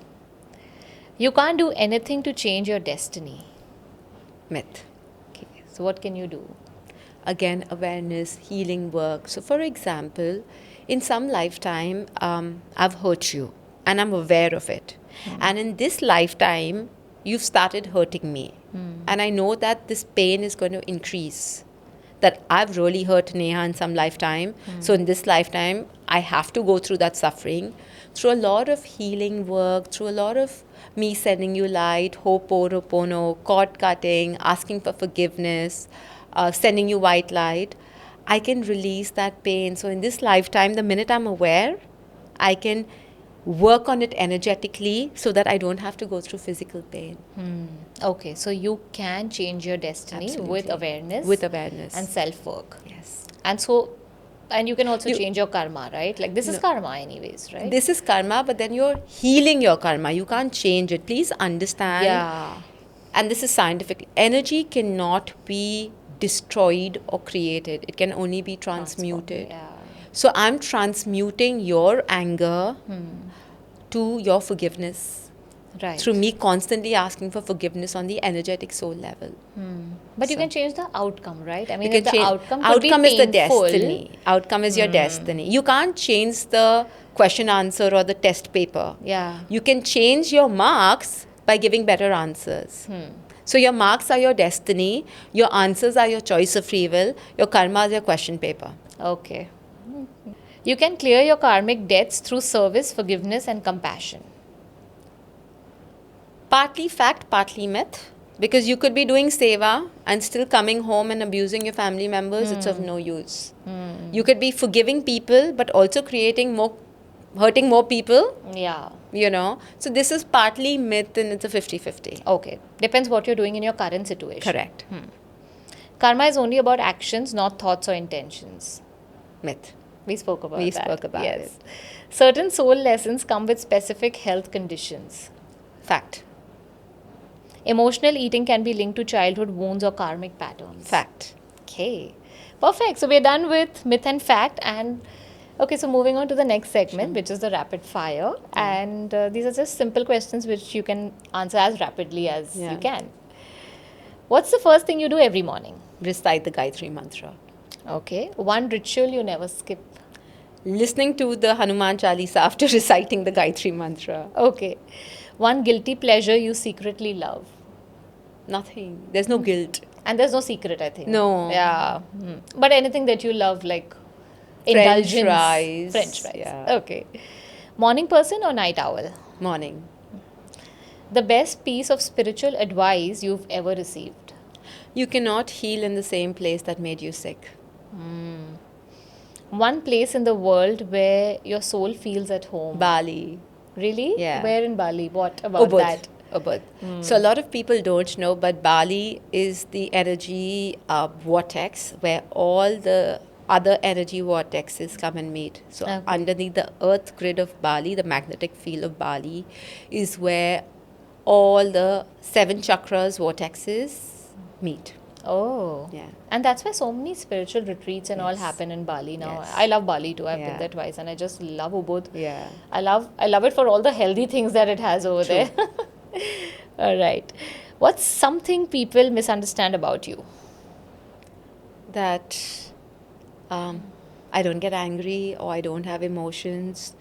You can't do anything to change your destiny. Myth. Okay. So what can you do? Again, awareness, healing work. So, for example, in some lifetime, I've hurt you and I'm aware of it. And in this lifetime, you've started hurting me. And I know that this pain is going to increase. That I've really hurt Neha in some lifetime. So, in this lifetime, I have to go through that suffering. Through a lot of healing work, through a lot of me sending you light, ho'oponopono, cord cutting, asking for forgiveness, sending you white light, I can release that pain. So in this lifetime, the minute I'm aware, I can work on it energetically so that I don't have to go through physical pain. Okay. So you can change your destiny with Absolutely. awareness. With awareness. And self-work. Yes. And you can also You- change your karma, right? Like this is No. karma anyways, right? This is karma, but then you're healing your karma. You can't change it. Please understand. Yeah. And this is scientific. Energy cannot be destroyed or created. It can only be transmuted. Yeah. So I'm transmuting your anger to your forgiveness Right. through me constantly asking for forgiveness on the energetic soul level. But you So- can change the outcome, right? I mean, You if can the change. outcome could Outcome be is the painful, destiny. Outcome is your destiny. You can't change the question answer or the test paper. Yeah. You can change your marks by giving better answers. So your marks are your destiny. Your answers are your choice of free will. Your karma is your question paper. Okay. You can clear your karmic debts through service, forgiveness, and compassion. Partly fact, partly myth. Because you could be doing seva and still coming home and abusing your family members, it's of no use. You could be forgiving people, but also hurting more people, Yeah. you know. So this is partly myth and it's a 50-50. Okay. Depends what you're doing in your current situation. Correct. Karma is only about actions, not thoughts or intentions. Myth. We spoke about We that. spoke about yes. it. Certain soul lessons come with specific health conditions. Fact. Emotional eating can be linked to childhood wounds or karmic patterns. Fact. Okay. Perfect. So we're done with myth and fact. And okay, so moving on to the next segment, which is the rapid fire. And these are just simple questions which you can answer as rapidly as Yeah. you can. What's the first thing you do every morning? Recite the Gayatri Mantra. Okay. One ritual you never skip. Listening to the Hanuman Chalisa after reciting the Gayatri Mantra. Okay. One guilty pleasure you secretly love. Nothing. There's no guilt. And there's no secret, I think. No. Yeah. But anything that you love, like French indulgence. fries. French fries. Yeah. Okay. Morning person or night owl? Morning. The best piece of spiritual advice you've ever received. You cannot heal in the same place that made you sick. One place in the world where your soul feels at home. Bali. Really? Yeah. Where in Bali? What about Ubud. that? Ubud. So a lot of people don't know, but Bali is the energy vortex where all the other energy vortexes come and meet. So Okay. underneath the earth grid of Bali, the magnetic field of Bali, is where all the 7 chakras vortexes meet. Oh. Yeah. And that's why so many spiritual retreats and all Yes. happen in Bali now. Yes. I love Bali too. I've been Yeah. there twice and I just love Ubud. Yeah. I love it for all the healthy things that it has over there. All right. What's something people misunderstand about you? That I don't get angry or I don't have emotions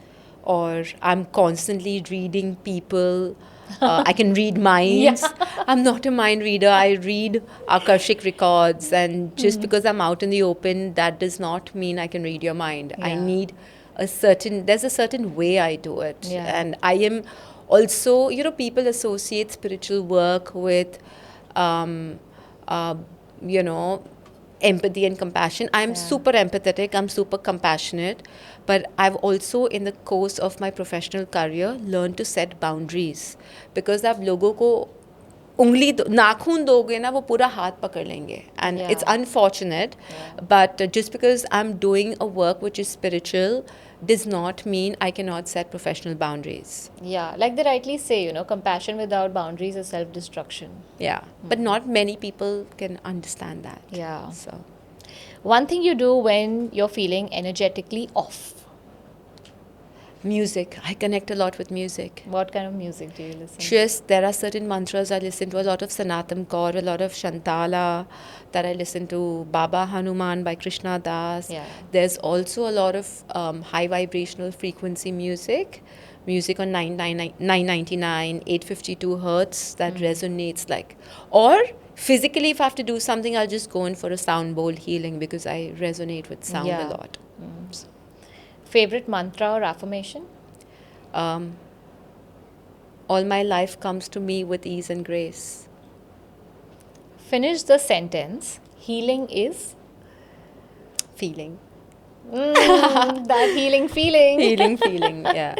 or I'm constantly reading people. I can read minds. I'm not a mind reader. I read Akashik records, and just because I'm out in the open, that does not mean I can read your mind. I Yeah. need there's a certain way I do it. Yeah. And I am also, people associate spiritual work with, you know, empathy and compassion. I'm super empathetic, I'm super compassionate, but I've also in the course of my professional career learned to set boundaries because आप लोगों को नाखून दोगे ना वो पूरा हाथ पकड़ लेंगे, and it's unfortunate, but just because I'm doing a work which is spiritual does not mean I cannot set professional boundaries. Yeah, like they rightly say, compassion without boundaries is self-destruction. Yeah, but not many people can understand that. Yeah. So One thing you do when you're feeling energetically off. music, I connect a lot with music. What kind of music do you listen to? Just there are certain mantras I listen to, a lot of Sanatan Kaur, a lot of Shantala that I listen to, Baba Hanuman by Krishna Das. Yeah. There's also a lot of high vibrational frequency music on 999, 852 hertz that resonates like. Or physically, if I have to do something, I'll just go in for a sound bowl healing because I resonate with sound Yeah. a lot. So, Favorite mantra or affirmation? all my life comes to me with ease and grace. Finish the sentence. Healing is Feeling. that healing feeling. Feeling, yeah.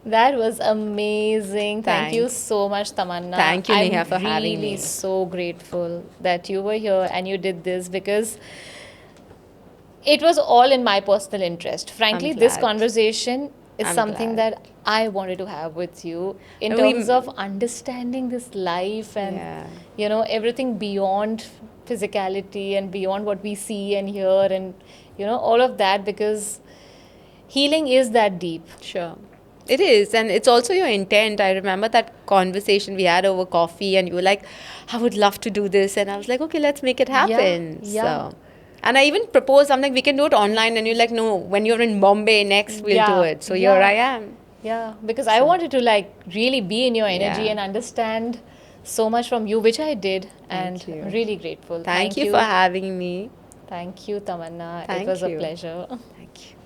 That was amazing. Thank you Thanks. so much, Tamanna. Thank you, Neha, I'm for having really me. so grateful that you were here and you did this because it was all in my personal interest. Frankly, I'm this glad. conversation is I'm something glad. that I wanted to have with you in And we- terms of understanding this life and Yeah. everything beyond physicality and beyond what we see and hear and all of that, because healing is that deep. Sure. It is, and it's also your intent. I remember that conversation we had over coffee, and you were like, I would love to do this. And I was like, okay, let's make it happen. yeah. So, and I even proposed, I'm like, we can do it online. And you're like, no, when you're in Bombay next, we'll Yeah. do it. So Yeah. here I am. Yeah, because I wanted to really be in your energy Yeah. and understand so much from you, which I did, and you. really grateful. Thank you for having me. Thank you, Tamanna. It Thank was a you. pleasure. Thank you.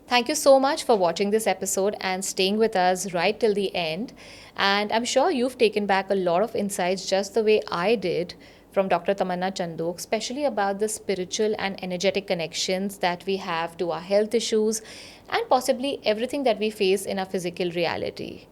Thank you so much for watching this episode and staying with us right till the end. And I'm sure you've taken back a lot of insights just the way I did from Dr. Tamanna Chandok, especially about the spiritual and energetic connections that we have to our health issues and possibly everything that we face in our physical reality.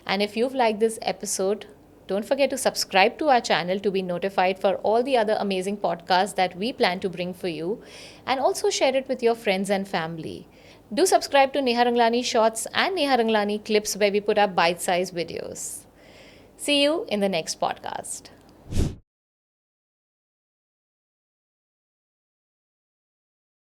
And if you've liked this episode, don't forget to subscribe to our channel to be notified for all the other amazing podcasts that we plan to bring for you, and also share it with your friends and family. Do subscribe to Neha Ranglani Shorts and Neha Ranglani Clips, where we put up bite-sized videos. See you in the next podcast.